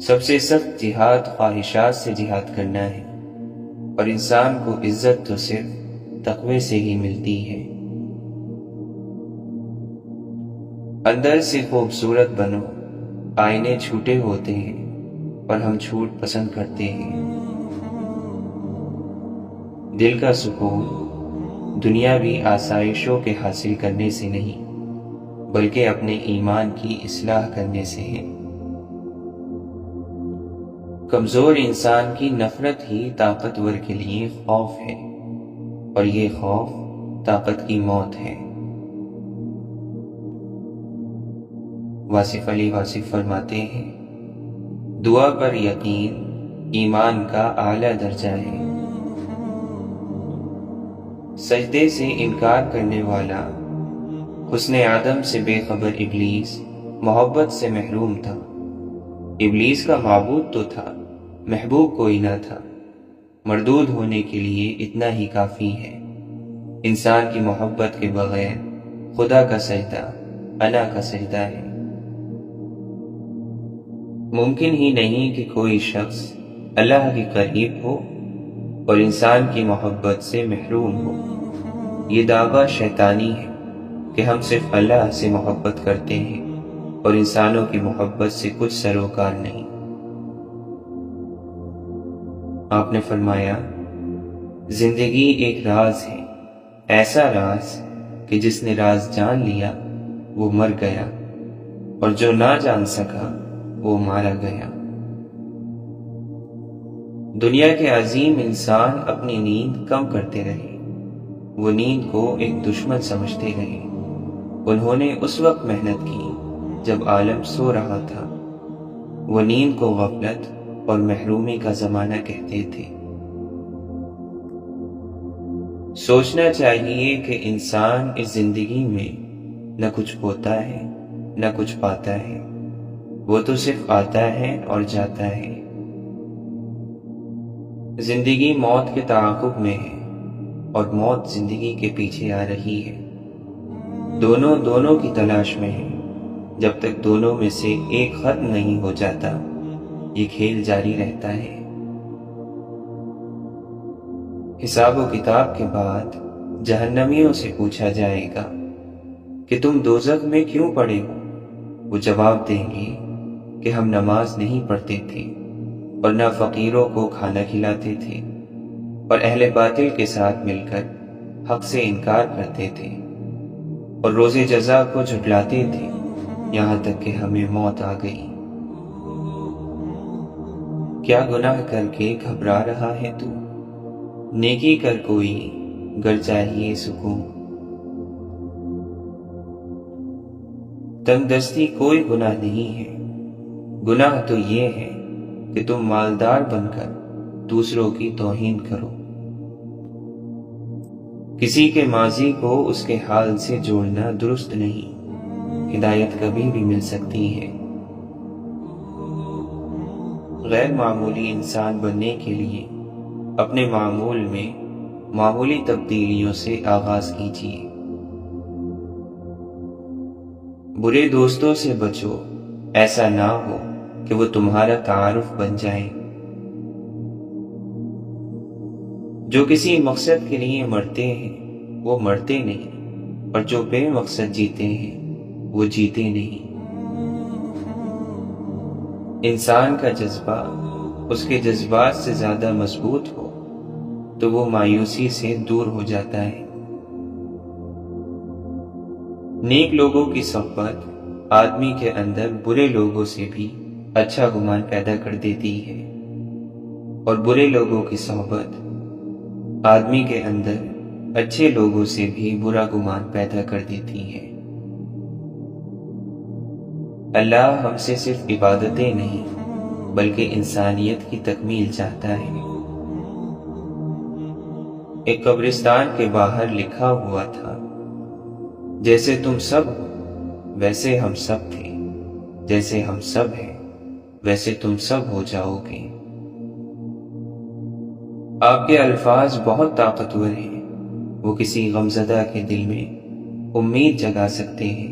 سب سے سخت جہاد خواہشات سے جہاد کرنا ہے، اور انسان کو عزت تو صرف تقوی سے ہی ملتی ہے۔ اندر سے خوبصورت بنو، آئینے چھوٹے ہوتے ہیں اور ہم چھوٹ پسند کرتے ہیں۔ دل کا سکون دنیاوی آسائشوں کے حاصل کرنے سے نہیں بلکہ اپنے ایمان کی اصلاح کرنے سے ہے۔ کمزور انسان کی نفرت ہی طاقتور کے لیے خوف ہے، اور یہ خوف طاقت کی موت ہے۔ واصف علی واصف فرماتے ہیں، دعا پر یقین ایمان کا اعلیٰ درجہ ہے۔ سجدے سے انکار کرنے والا حسن آدم سے بے خبر ابلیس محبت سے محروم تھا۔ ابلیس کا معبود تو تھا، محبوب کوئی نہ تھا۔ مردود ہونے کے لیے اتنا ہی کافی ہے۔ انسان کی محبت کے بغیر خدا کا سجدہ انا کا سجدہ ہے۔ ممکن ہی نہیں کہ کوئی شخص اللہ کے قریب ہو اور انسان کی محبت سے محروم ہو۔ یہ دعویٰ شیطانی ہے کہ ہم صرف اللہ سے محبت کرتے ہیں اور انسانوں کی محبت سے کچھ سروکار نہیں۔ آپ نے فرمایا، زندگی ایک راز ہے، ایسا راز کہ جس نے راز جان لیا وہ مر گیا، اور جو نہ جان سکا وہ مارا گیا۔ دنیا کے عظیم انسان اپنی نیند کم کرتے رہے، وہ نیند کو ایک دشمن سمجھتے رہے۔ انہوں نے اس وقت محنت کی جب عالم سو رہا تھا، وہ نیند کو غفلت اور محرومی کا زمانہ کہتے تھے۔ سوچنا چاہیے کہ انسان اس زندگی میں نہ کچھ ہوتا ہے نہ کچھ پاتا ہے، وہ تو صرف آتا ہے اور جاتا ہے۔ زندگی موت کے تعاقب میں ہے اور موت زندگی کے پیچھے آ رہی ہے۔ دونوں کی تلاش میں ہے۔ جب تک دونوں میں سے ایک ختم نہیں ہو جاتا یہ کھیل جاری رہتا ہے۔ حساب و کتاب کے بعد جہنمیوں سے پوچھا جائے گا کہ تم دوزخ میں کیوں پڑے ہو؟ وہ جواب دیں گے کہ ہم نماز نہیں پڑھتے تھے اور نہ فقیروں کو کھانا کھلاتے تھے اور اہل باطل کے ساتھ مل کر حق سے انکار کرتے تھے اور روز جزا کو جھٹلاتے تھے یہاں تک کہ ہمیں موت آ گئی۔ کیا گناہ کر کے گھبرا رہا ہے تو؟ نیکی کر کوئی گر چاہیے سکون۔ تنگ دستی کوئی گناہ نہیں ہے، گناہ تو یہ ہے کہ تم مالدار بن کر دوسروں کی توہین کرو۔ کسی کے ماضی کو اس کے حال سے جوڑنا درست نہیں، ہدایت کبھی بھی مل سکتی ہے۔ غیر معمولی انسان بننے کے لیے اپنے معمول میں معمولی تبدیلیوں سے آغاز کیجیے۔ برے دوستوں سے بچو، ایسا نہ ہو کہ وہ تمہارا تعارف بن جائیں۔ جو کسی مقصد کے لیے مرتے ہیں وہ مرتے نہیں، اور جو بے مقصد جیتے ہیں وہ جیتے نہیں۔ انسان کا جذبہ اس کے جذبات سے زیادہ مضبوط ہو تو وہ مایوسی سے دور ہو جاتا ہے۔ نیک لوگوں کی صحبت آدمی کے اندر برے لوگوں سے بھی اچھا گمان پیدا کر دیتی ہے، اور برے لوگوں کی صحبت آدمی کے اندر اچھے لوگوں سے بھی برا گمان پیدا کر دیتی ہے۔ اللہ ہم سے صرف عبادتیں نہیں بلکہ انسانیت کی تکمیل چاہتا ہے۔ ایک قبرستان کے باہر لکھا ہوا تھا، جیسے تم سب ہو ویسے ہم سب تھے، جیسے ہم سب ہیں ویسے تم سب ہو جاؤ گے۔ آپ کے الفاظ بہت طاقتور ہیں، وہ کسی غمزدہ کے دل میں امید جگا سکتے ہیں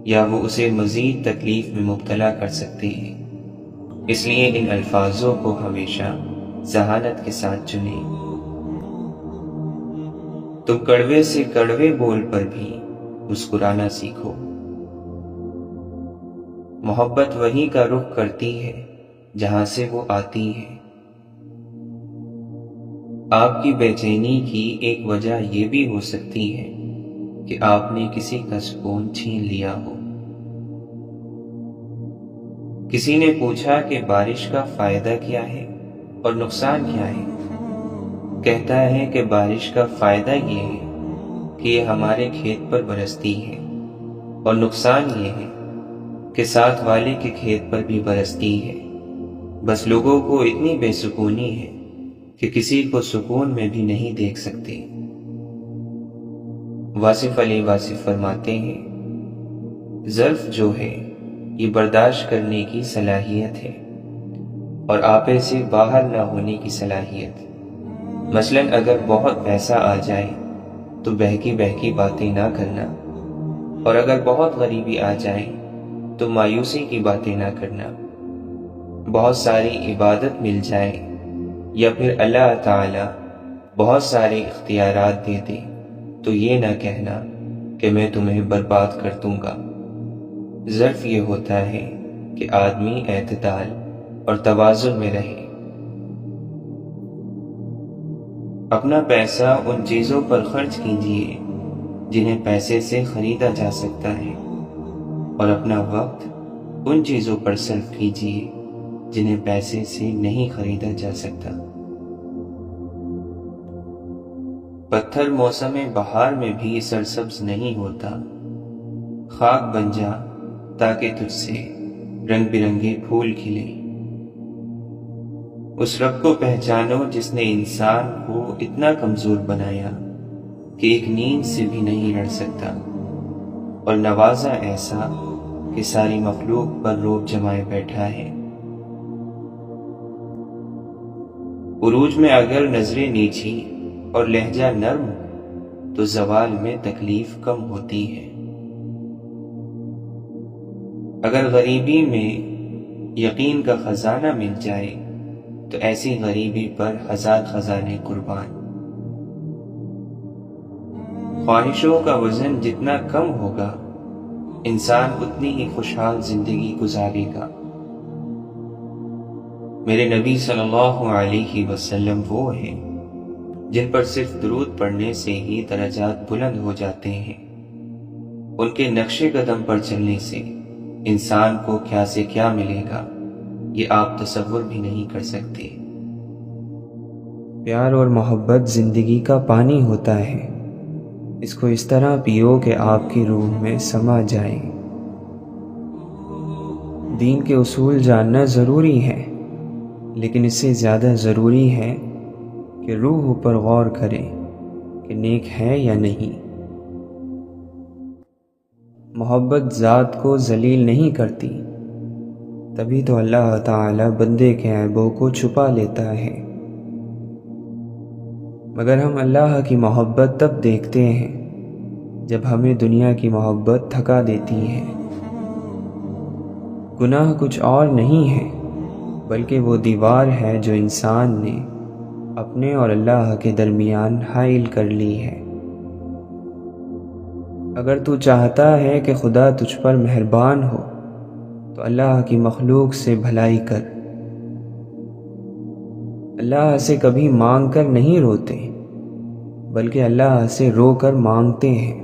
یا وہ اسے مزید تکلیف میں مبتلا کر سکتے ہیں، اس لیے ان الفاظوں کو ہمیشہ ذہانت کے ساتھ چنیں۔ تم کڑوے سے کڑوے بول پر بھی مسکرانا سیکھو۔ محبت وہیں کا رخ کرتی ہے جہاں سے وہ آتی ہے۔ آپ کی بے چینی کی ایک وجہ یہ بھی ہو سکتی ہے کہ آپ نے کسی کا سکون چھین لیا ہو۔ کسی نے پوچھا کہ بارش کا فائدہ کیا ہے اور نقصان کیا ہے؟ کہتا ہے کہ بارش کا فائدہ یہ ہے کہ یہ ہمارے کھیت پر برستی ہے، اور نقصان یہ ہے کہ ساتھ والے کے کھیت پر بھی برستی ہے۔ بس لوگوں کو اتنی بے سکونی ہے کہ کسی کو سکون میں بھی نہیں دیکھ سکتے۔ واصف علی واصف فرماتے ہیں، ظرف جو ہے یہ برداشت کرنے کی صلاحیت ہے اور آپے سے باہر نہ ہونے کی صلاحیت۔ مثلاً اگر بہت پیسہ آ جائے تو بہکی بہکی باتیں نہ کرنا، اور اگر بہت غریبی آ جائے تو مایوسی کی باتیں نہ کرنا۔ بہت ساری عبادت مل جائے یا پھر اللہ تعالی بہت سارے اختیارات دے دے تو یہ نہ کہنا کہ میں تمہیں برباد کر دوں گا۔ ظرف یہ ہوتا ہے کہ آدمی اعتدال اور توازن میں رہے۔ اپنا پیسہ ان چیزوں پر خرچ کیجیے جنہیں پیسے سے خریدا جا سکتا ہے، اور اپنا وقت ان چیزوں پر صرف کیجیے جنہیں پیسے سے نہیں خریدا جا سکتا۔ پتھر موسم بہار میں بھی سرسبز نہیں ہوتا، خاک بن جا تاکہ تجھ سے رنگ برنگے پھول کھلے۔ اس رب کو پہچانو جس نے انسان کو اتنا کمزور بنایا کہ ایک نیند سے بھی نہیں لڑ سکتا، اور نوازا ایسا کہ ساری مخلوق پر روب جمائے بیٹھا ہے۔ عروج میں اگر نظریں نیچی اور لہجہ نرم تو زوال میں تکلیف کم ہوتی ہے۔ اگر غریبی میں یقین کا خزانہ مل جائے تو ایسی غریبی پر ہزار خزانے قربان۔ خواہشوں کا وزن جتنا کم ہوگا، انسان اتنی ہی خوشحال زندگی گزارے گا۔ میرے نبی صلی اللہ علیہ وسلم وہ ہیں جن پر صرف درود پڑھنے سے ہی درجات بلند ہو جاتے ہیں۔ ان کے نقش قدم پر چلنے سے انسان کو کیا سے کیا ملے گا، یہ آپ تصور بھی نہیں کر سکتے۔ پیار اور محبت زندگی کا پانی ہوتا ہے، اس کو اس طرح پیو کہ آپ کی روح میں سما جائے۔ دین کے اصول جاننا ضروری ہے، لیکن اس سے زیادہ ضروری ہے کہ روح پر غور کریں کہ نیک ہے یا نہیں۔ محبت ذات کو ذلیل نہیں کرتی، تبھی تو اللہ تعالی بندے کے عیبوں کو چھپا لیتا ہے۔ مگر ہم اللہ کی محبت تب دیکھتے ہیں جب ہمیں دنیا کی محبت تھکا دیتی ہے۔ گناہ کچھ اور نہیں ہے بلکہ وہ دیوار ہے جو انسان نے اپنے اور اللہ کے درمیان حائل کر لی ہے۔ اگر تو چاہتا ہے کہ خدا تجھ پر مہربان ہو تو اللہ کی مخلوق سے بھلائی کر۔ اللہ سے کبھی مانگ کر نہیں روتے بلکہ اللہ سے رو کر مانگتے ہیں۔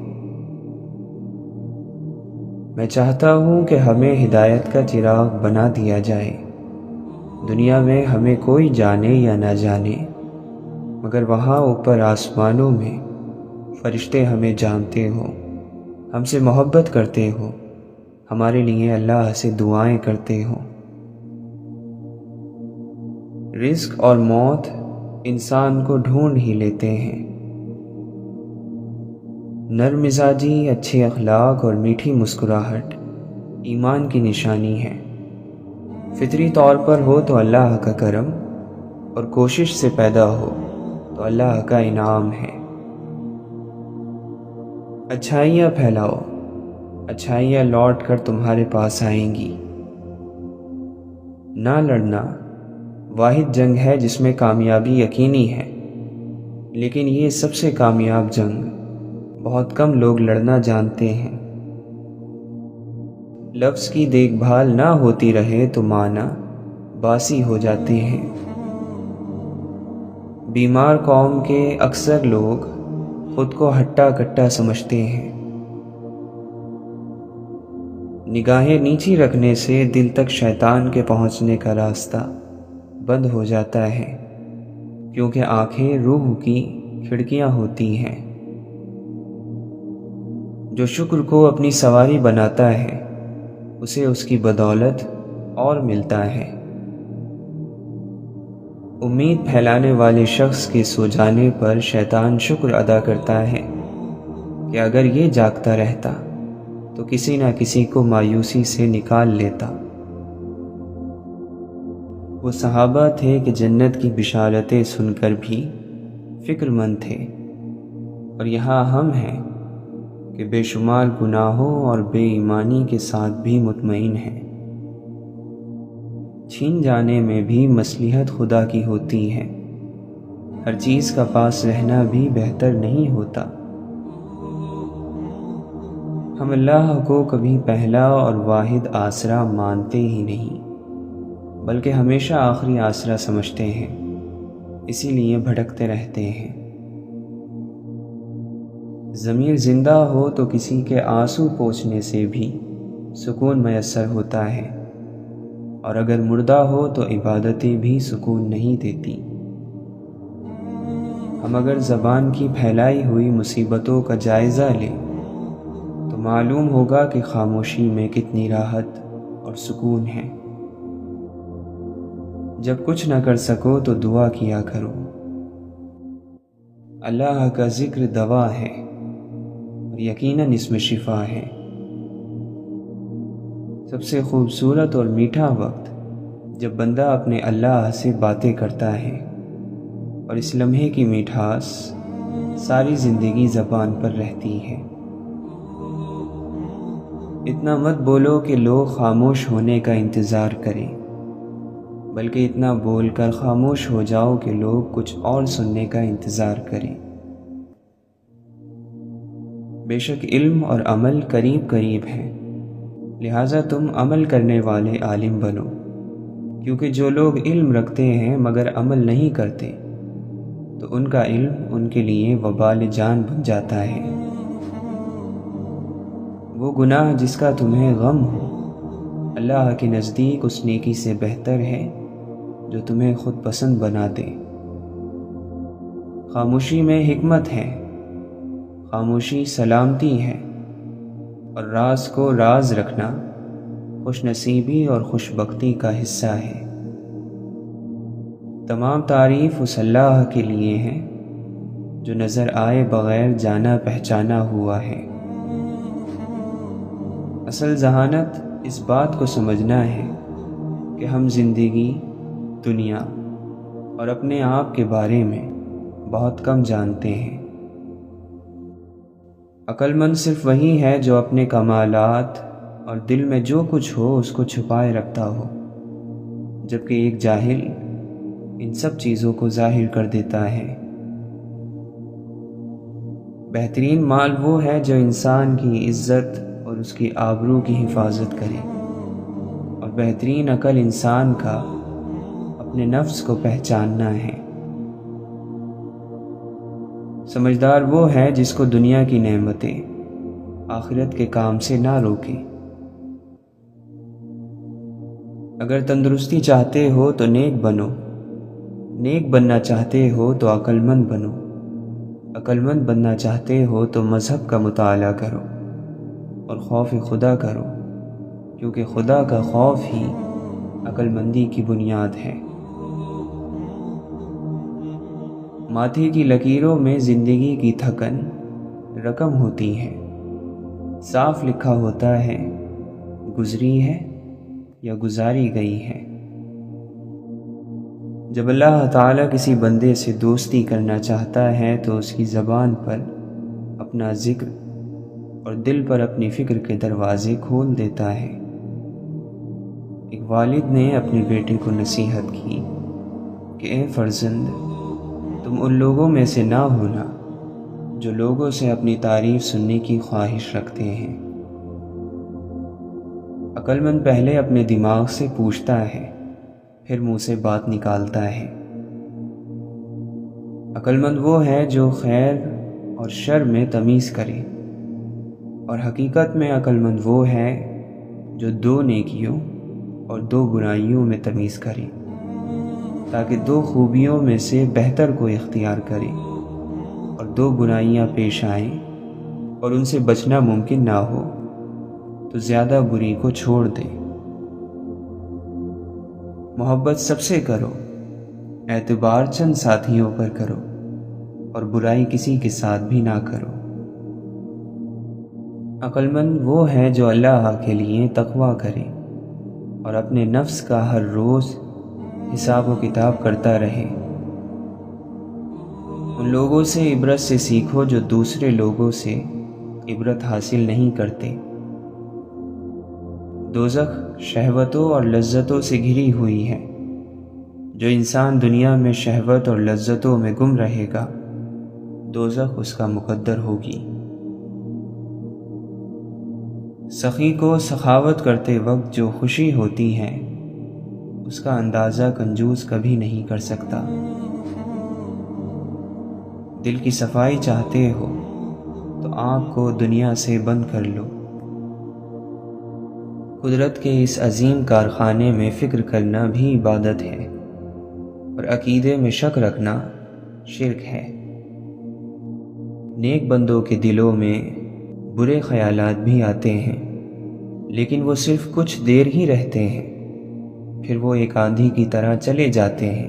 میں چاہتا ہوں کہ ہمیں ہدایت کا چراغ بنا دیا جائے۔ دنیا میں ہمیں کوئی جانے یا نہ جانے، مگر وہاں اوپر آسمانوں میں فرشتے ہمیں جانتے ہوں، ہم سے محبت کرتے ہوں، ہمارے لیے اللہ سے دعائیں کرتے ہوں۔ رزق اور موت انسان کو ڈھونڈ ہی لیتے ہیں۔ نرم مزاجی، اچھے اخلاق اور میٹھی مسکراہٹ ایمان کی نشانی ہے۔ فطری طور پر ہو تو اللہ کا کرم، اور کوشش سے پیدا ہو تو اللہ کا انعام ہے۔ اچھائیاں پھیلاؤ، اچھائیاں لوٹ کر تمہارے پاس آئیں گی۔ نہ لڑنا واحد جنگ ہے جس میں کامیابی یقینی ہے، لیکن یہ سب سے کامیاب جنگ بہت کم لوگ لڑنا جانتے ہیں۔ لفظ کی دیکھ بھال نہ ہوتی رہے تو معنی باسی ہو جاتے ہیں۔ بیمار قوم کے اکثر لوگ خود کو ہٹا کٹا سمجھتے ہیں۔ نگاہیں نیچی رکھنے سے دل تک شیطان کے پہنچنے کا راستہ بند ہو جاتا ہے، کیونکہ آنکھیں روح کی کھڑکیاں ہوتی ہیں۔ جو شکر کو اپنی سواری بناتا ہے اسے اس کی بدولت اور ملتا ہے۔ امید پھیلانے والے شخص کے سو جانے پر شیطان شکر ادا کرتا ہے کہ اگر یہ جاگتا رہتا تو کسی نہ کسی کو مایوسی سے نکال لیتا۔ وہ صحابہ تھے کہ جنت کی بشارتیں سن کر بھی فکر مند تھے، اور یہاں ہم ہیں کہ بے شمار گناہوں اور بے ایمانی کے ساتھ بھی مطمئن ہیں۔ چھین جانے میں بھی مصلحت خدا کی ہوتی ہے، ہر چیز کا پاس رہنا بھی بہتر نہیں ہوتا۔ ہم اللہ کو کبھی پہلا اور واحد آسرا مانتے ہی نہیں، بلکہ ہمیشہ آخری آسرا سمجھتے ہیں، اسی لیے بھٹکتے رہتے ہیں۔ ضمیر زندہ ہو تو کسی کے آنسو پوچھنے سے بھی سکون میسر ہوتا ہے، اور اگر مردہ ہو تو عبادتیں بھی سکون نہیں دیتی۔ ہم اگر زبان کی پھیلائی ہوئی مصیبتوں کا جائزہ لیں تو معلوم ہوگا کہ خاموشی میں کتنی راحت اور سکون ہے۔ جب کچھ نہ کر سکو تو دعا کیا کرو۔ اللہ کا ذکر دوا ہے اور یقیناً اس میں شفا ہے۔ سب سے خوبصورت اور میٹھا وقت جب بندہ اپنے اللہ سے باتیں کرتا ہے، اور اس لمحے کی مٹھاس ساری زندگی زبان پر رہتی ہے۔ اتنا مت بولو کہ لوگ خاموش ہونے کا انتظار کریں، بلکہ اتنا بول کر خاموش ہو جاؤ کہ لوگ کچھ اور سننے کا انتظار کریں۔ بے شک علم اور عمل قریب قریب ہیں، لہٰذا تم عمل کرنے والے عالم بنو، کیونکہ جو لوگ علم رکھتے ہیں مگر عمل نہیں کرتے تو ان کا علم ان کے لیے وبال جان بن جاتا ہے۔ وہ گناہ جس کا تمہیں غم ہو اللہ کے نزدیک اس نیکی سے بہتر ہے جو تمہیں خود پسند بنا دے۔ خاموشی میں حکمت ہے، خاموشی سلامتی ہے، اور راز کو راز رکھنا خوش نصیبی اور خوش بختی کا حصہ ہے۔ تمام تعریف اس اللہ کے لیے ہے جو نظر آئے بغیر جانا پہچانا ہوا ہے۔ اصل ذہانت اس بات کو سمجھنا ہے کہ ہم زندگی، دنیا اور اپنے آپ کے بارے میں بہت کم جانتے ہیں۔ عقل مند صرف وہی ہے جو اپنے کمالات اور دل میں جو کچھ ہو اس کو چھپائے رکھتا ہو، جبکہ ایک جاہل ان سب چیزوں کو ظاہر کر دیتا ہے۔ بہترین مال وہ ہے جو انسان کی عزت اور اس کی آبرو کی حفاظت کرے، اور بہترین عقل انسان کا اپنے نفس کو پہچاننا ہے۔ سمجھدار وہ ہے جس کو دنیا کی نعمتیں آخرت کے کام سے نہ روکیں۔ اگر تندرستی چاہتے ہو تو نیک بنو، نیک بننا چاہتے ہو تو عقل مند بنو، عقل مند بننا چاہتے ہو تو مذہب کا مطالعہ کرو اور خوف خدا کرو، کیونکہ خدا کا خوف ہی عقل مندی کی بنیاد ہے۔ ماتھے کی لکیروں میں زندگی کی تھکن رقم ہوتی ہے، صاف لکھا ہوتا ہے گزری ہے یا گزاری گئی ہے۔ جب اللہ تعالیٰ کسی بندے سے دوستی کرنا چاہتا ہے تو اس کی زبان پر اپنا ذکر اور دل پر اپنی فکر کے دروازے کھول دیتا ہے۔ ایک والد نے اپنے بیٹے کو نصیحت کی کہ اے فرزند، تم ان لوگوں میں سے نہ ہونا جو لوگوں سے اپنی تعریف سننے کی خواہش رکھتے ہیں۔ عقل مند پہلے اپنے دماغ سے پوچھتا ہے، پھر منہ سے بات نکالتا ہے۔ عقل مند وہ ہے جو خیر اور شر میں تمیز کرے، اور حقیقت میں عقل مند وہ ہے جو دو نیکیوں اور دو برائیوں میں تمیز کرے، تاکہ دو خوبیوں میں سے بہتر کو اختیار کرے اور دو برائیاں پیش آئیں اور ان سے بچنا ممکن نہ ہو تو زیادہ بری کو چھوڑ دے۔ محبت سب سے کرو، اعتبار چند ساتھیوں پر کرو، اور برائی کسی کے ساتھ بھی نہ کرو۔ عقل مند وہ ہے جو اللہ کے لیے تقویٰ کرے اور اپنے نفس کا ہر روز حساب و کتاب کرتا رہے۔ ان لوگوں سے عبرت سے سیکھو جو دوسرے لوگوں سے عبرت حاصل نہیں کرتے۔ دوزخ شہوتوں اور لذتوں سے گھری ہوئی ہے، جو انسان دنیا میں شہوت اور لذتوں میں گم رہے گا دوزخ اس کا مقدر ہوگی۔ سخی کو سخاوت کرتے وقت جو خوشی ہوتی ہے اس کا اندازہ کنجوس کبھی نہیں کر سکتا۔ دل کی صفائی چاہتے ہو تو آنکھ کو دنیا سے بند کر لو۔ قدرت کے اس عظیم کارخانے میں فکر کرنا بھی عبادت ہے، اور عقیدے میں شک رکھنا شرک ہے۔ نیک بندوں کے دلوں میں برے خیالات بھی آتے ہیں، لیکن وہ صرف کچھ دیر ہی رہتے ہیں، پھر وہ ایک آندھی کی طرح چلے جاتے ہیں۔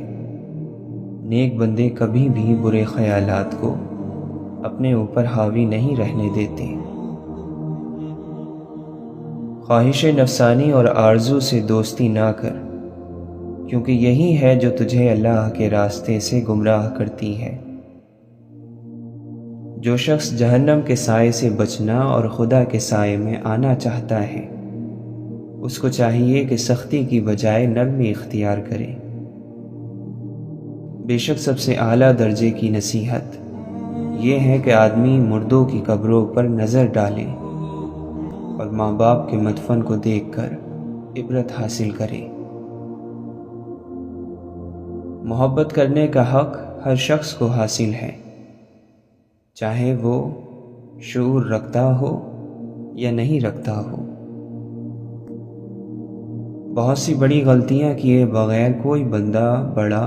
نیک بندے کبھی بھی برے خیالات کو اپنے اوپر حاوی نہیں رہنے دیتے۔ خواہش نفسانی اور آرزو سے دوستی نہ کر، کیونکہ یہی ہے جو تجھے اللہ کے راستے سے گمراہ کرتی ہے۔ جو شخص جہنم کے سائے سے بچنا اور خدا کے سائے میں آنا چاہتا ہے اس کو چاہیے کہ سختی کی بجائے نرمی اختیار کرے۔ بے شک سب سے اعلیٰ درجے کی نصیحت یہ ہے کہ آدمی مردوں کی قبروں پر نظر ڈالے اور ماں باپ کے مدفن کو دیکھ کر عبرت حاصل کرے۔ محبت کرنے کا حق ہر شخص کو حاصل ہے، چاہے وہ شعور رکھتا ہو یا نہیں رکھتا ہو۔ بہت سی بڑی غلطیاں کیے بغیر کوئی بندہ بڑا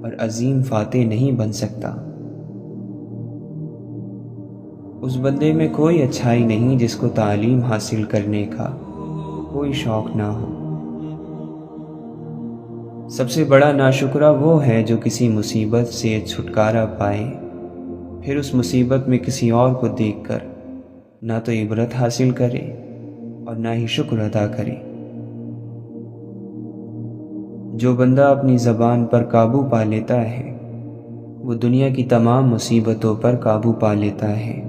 اور عظیم فاتح نہیں بن سکتا۔ اس بندے میں کوئی اچھائی نہیں جس کو تعلیم حاصل کرنے کا کوئی شوق نہ ہو۔ سب سے بڑا ناشکرا وہ ہے جو کسی مصیبت سے چھٹکارا پائے، پھر اس مصیبت میں کسی اور کو دیکھ کر نہ تو عبرت حاصل کرے اور نہ ہی شکر ادا کرے۔ جو بندہ اپنی زبان پر قابو پا لیتا ہے وہ دنیا کی تمام مصیبتوں پر قابو پا لیتا ہے۔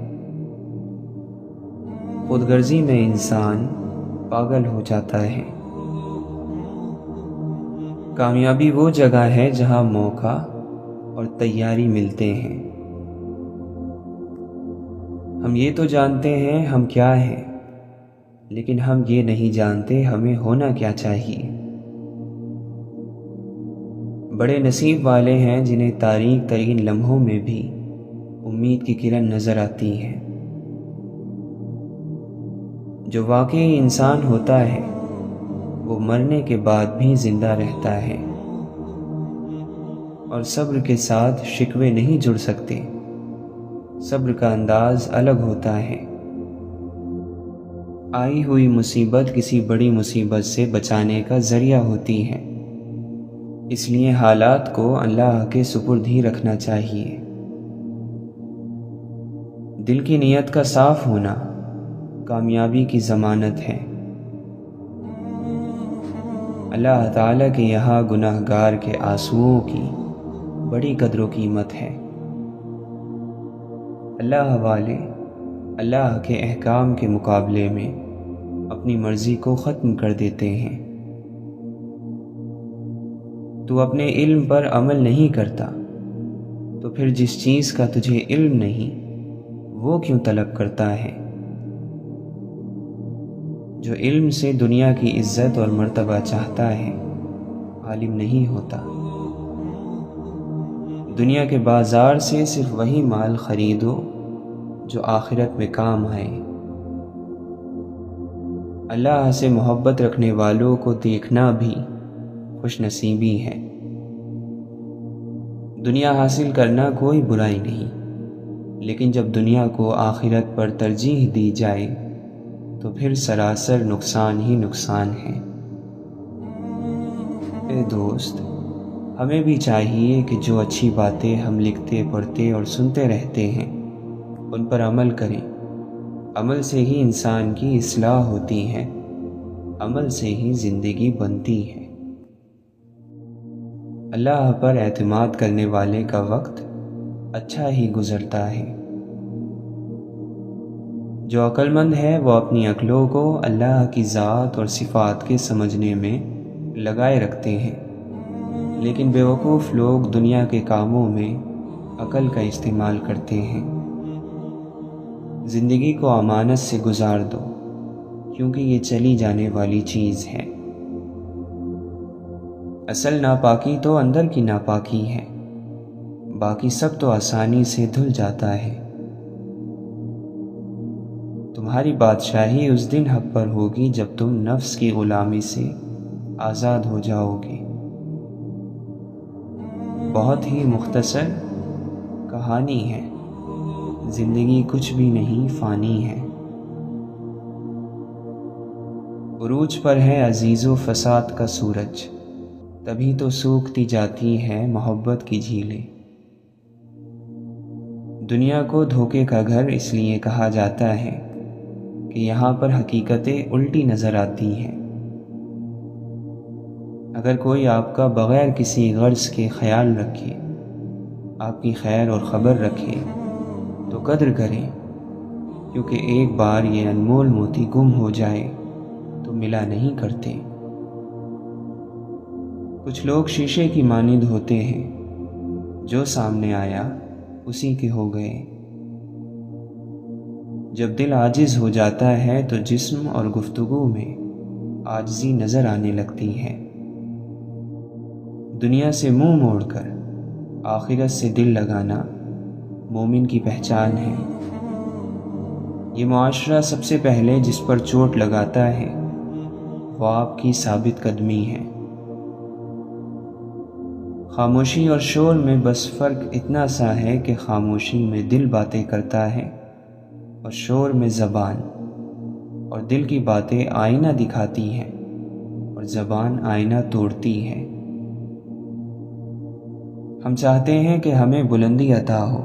خود غرضی میں انسان پاگل ہو جاتا ہے۔ کامیابی وہ جگہ ہے جہاں موقع اور تیاری ملتے ہیں۔ ہم یہ تو جانتے ہیں ہم کیا ہیں، لیکن ہم یہ نہیں جانتے ہمیں ہونا کیا چاہیے۔ بڑے نصیب والے ہیں جنہیں تاریک ترین لمحوں میں بھی امید کی کرن نظر آتی ہے۔ جو واقعی انسان ہوتا ہے وہ مرنے کے بعد بھی زندہ رہتا ہے، اور صبر کے ساتھ شکوے نہیں جڑ سکتے۔ صبر کا انداز الگ ہوتا ہے۔ آئی ہوئی مصیبت کسی بڑی مصیبت سے بچانے کا ذریعہ ہوتی ہے، اس لیے حالات کو اللہ کے سپرد ہی رکھنا چاہیے۔ دل کی نیت کا صاف ہونا کامیابی کی ضمانت ہے۔ اللہ تعالیٰ کے یہاں گناہ گار کے آنسوؤں کی بڑی قدر و قیمت ہے۔ اللہ والے اللہ کے احکام کے مقابلے میں اپنی مرضی کو ختم کر دیتے ہیں۔ تو اپنے علم پر عمل نہیں کرتا تو پھر جس چیز کا تجھے علم نہیں وہ کیوں طلب کرتا ہے؟ جو علم سے دنیا کی عزت اور مرتبہ چاہتا ہے عالم نہیں ہوتا۔ دنیا کے بازار سے صرف وہی مال خریدو جو آخرت میں کام آئے۔ اللہ سے محبت رکھنے والوں کو دیکھنا بھی خوش نصیبی ہے۔ دنیا حاصل کرنا کوئی برائی نہیں، لیکن جب دنیا کو آخرت پر ترجیح دی جائے تو پھر سراسر نقصان ہی نقصان ہے۔ اے دوست، ہمیں بھی چاہیے کہ جو اچھی باتیں ہم لکھتے پڑھتے اور سنتے رہتے ہیں ان پر عمل کریں۔ عمل سے ہی انسان کی اصلاح ہوتی ہے، عمل سے ہی زندگی بنتی ہے۔ اللہ پر اعتماد کرنے والے کا وقت اچھا ہی گزرتا ہے۔ جو عقل مند ہے وہ اپنی عقلوں کو اللہ کی ذات اور صفات کے سمجھنے میں لگائے رکھتے ہیں، لیکن بیوقوف لوگ دنیا کے کاموں میں عقل کا استعمال کرتے ہیں۔ زندگی کو امانت سے گزار دو، کیونکہ یہ چلی جانے والی چیز ہے۔ اصل ناپاکی تو اندر کی ناپاکی ہے، باقی سب تو آسانی سے دھل جاتا ہے۔ تمہاری بادشاہی اس دن حق پر ہوگی جب تم نفس کی غلامی سے آزاد ہو جاؤ گے۔ بہت ہی مختصر کہانی ہے، زندگی کچھ بھی نہیں فانی ہے۔ عروج پر ہے عزیز و فساد کا سورج، تبھی تو سوکھتی جاتی ہے محبت کی جھیلیں۔ دنیا کو دھوکے کا گھر اس لیے کہا جاتا ہے کہ یہاں پر حقیقتیں الٹی نظر آتی ہیں۔ اگر کوئی آپ کا بغیر کسی غرض کے خیال رکھے، آپ کی خیر اور خبر رکھے تو قدر کریں، کیونکہ ایک بار یہ انمول موتی گم ہو جائے تو ملا نہیں کرتے۔ کچھ لوگ شیشے کی مانند ہوتے ہیں، جو سامنے آیا اسی کے ہو گئے۔ جب دل عاجز ہو جاتا ہے تو جسم اور گفتگو میں عاجزی نظر آنے لگتی ہے۔ دنیا سے منہ موڑ کر آخرت سے دل لگانا مومن کی پہچان ہے۔ یہ معاشرہ سب سے پہلے جس پر چوٹ لگاتا ہے وہ آپ کی ثابت قدمی ہے۔ خاموشی اور شور میں بس فرق اتنا سا ہے کہ خاموشی میں دل باتیں کرتا ہے اور شور میں زبان، اور دل کی باتیں آئینہ دکھاتی ہیں اور زبان آئینہ توڑتی ہے۔ ہم چاہتے ہیں کہ ہمیں بلندی عطا ہو،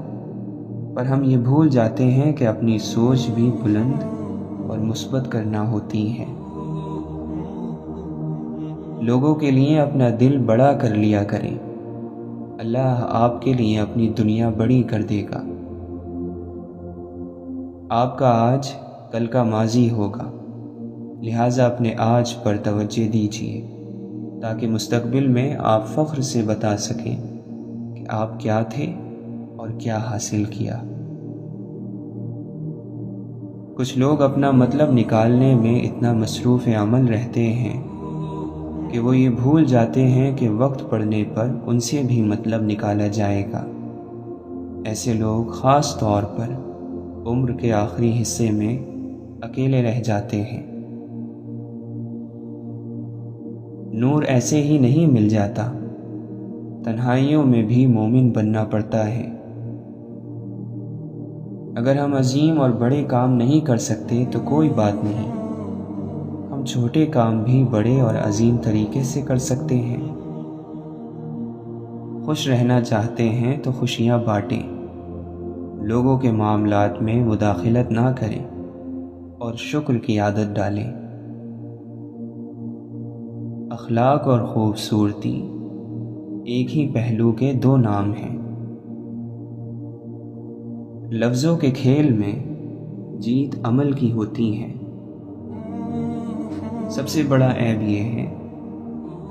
پر ہم یہ بھول جاتے ہیں کہ اپنی سوچ بھی بلند اور مثبت کرنا ہوتی ہے۔ لوگوں کے لیے اپنا دل بڑا کر لیا کریں، اللہ آپ کے لیے اپنی دنیا بڑی کر دے گا۔ آپ کا آج کل کا ماضی ہوگا، لہٰذا اپنے آج پر توجہ دیجیے تاکہ مستقبل میں آپ فخر سے بتا سکیں کہ آپ کیا تھے اور کیا حاصل کیا۔ کچھ لوگ اپنا مطلب نکالنے میں اتنا مصروف عمل رہتے ہیں کہ وہ یہ بھول جاتے ہیں کہ وقت پڑنے پر ان سے بھی مطلب نکالا جائے گا۔ ایسے لوگ خاص طور پر عمر کے آخری حصے میں اکیلے رہ جاتے ہیں۔ نور ایسے ہی نہیں مل جاتا، تنہائیوں میں بھی مومن بننا پڑتا ہے۔ اگر ہم عظیم اور بڑے کام نہیں کر سکتے تو کوئی بات نہیں، ہم چھوٹے کام بھی بڑے اور عظیم طریقے سے کر سکتے ہیں۔ خوش رہنا چاہتے ہیں تو خوشیاں بانٹیں، لوگوں کے معاملات میں مداخلت نہ کریں اور شکر کی عادت ڈالیں۔ اخلاق اور خوبصورتی ایک ہی پہلو کے دو نام ہیں۔ لفظوں کے کھیل میں جیت عمل کی ہوتی ہے۔ سب سے بڑا عیب یہ ہے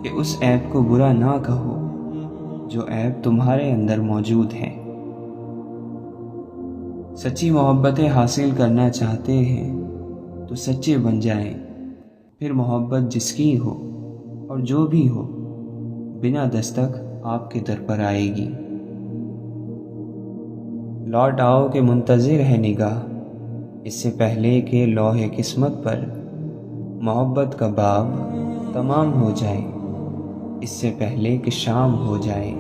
کہ اس عیب کو برا نہ کہو جو عیب تمہارے اندر موجود ہے۔ سچی محبتیں حاصل کرنا چاہتے ہیں تو سچے بن جائیں، پھر محبت جس کی ہو اور جو بھی ہو بنا دستک آپ کے در پر آئے گی۔ لوٹ آؤ کہ منتظر ہے نگاہ، اس سے پہلے کہ لوح قسمت پر محبت کا باب تمام ہو جائے، اس سے پہلے کہ شام ہو جائے۔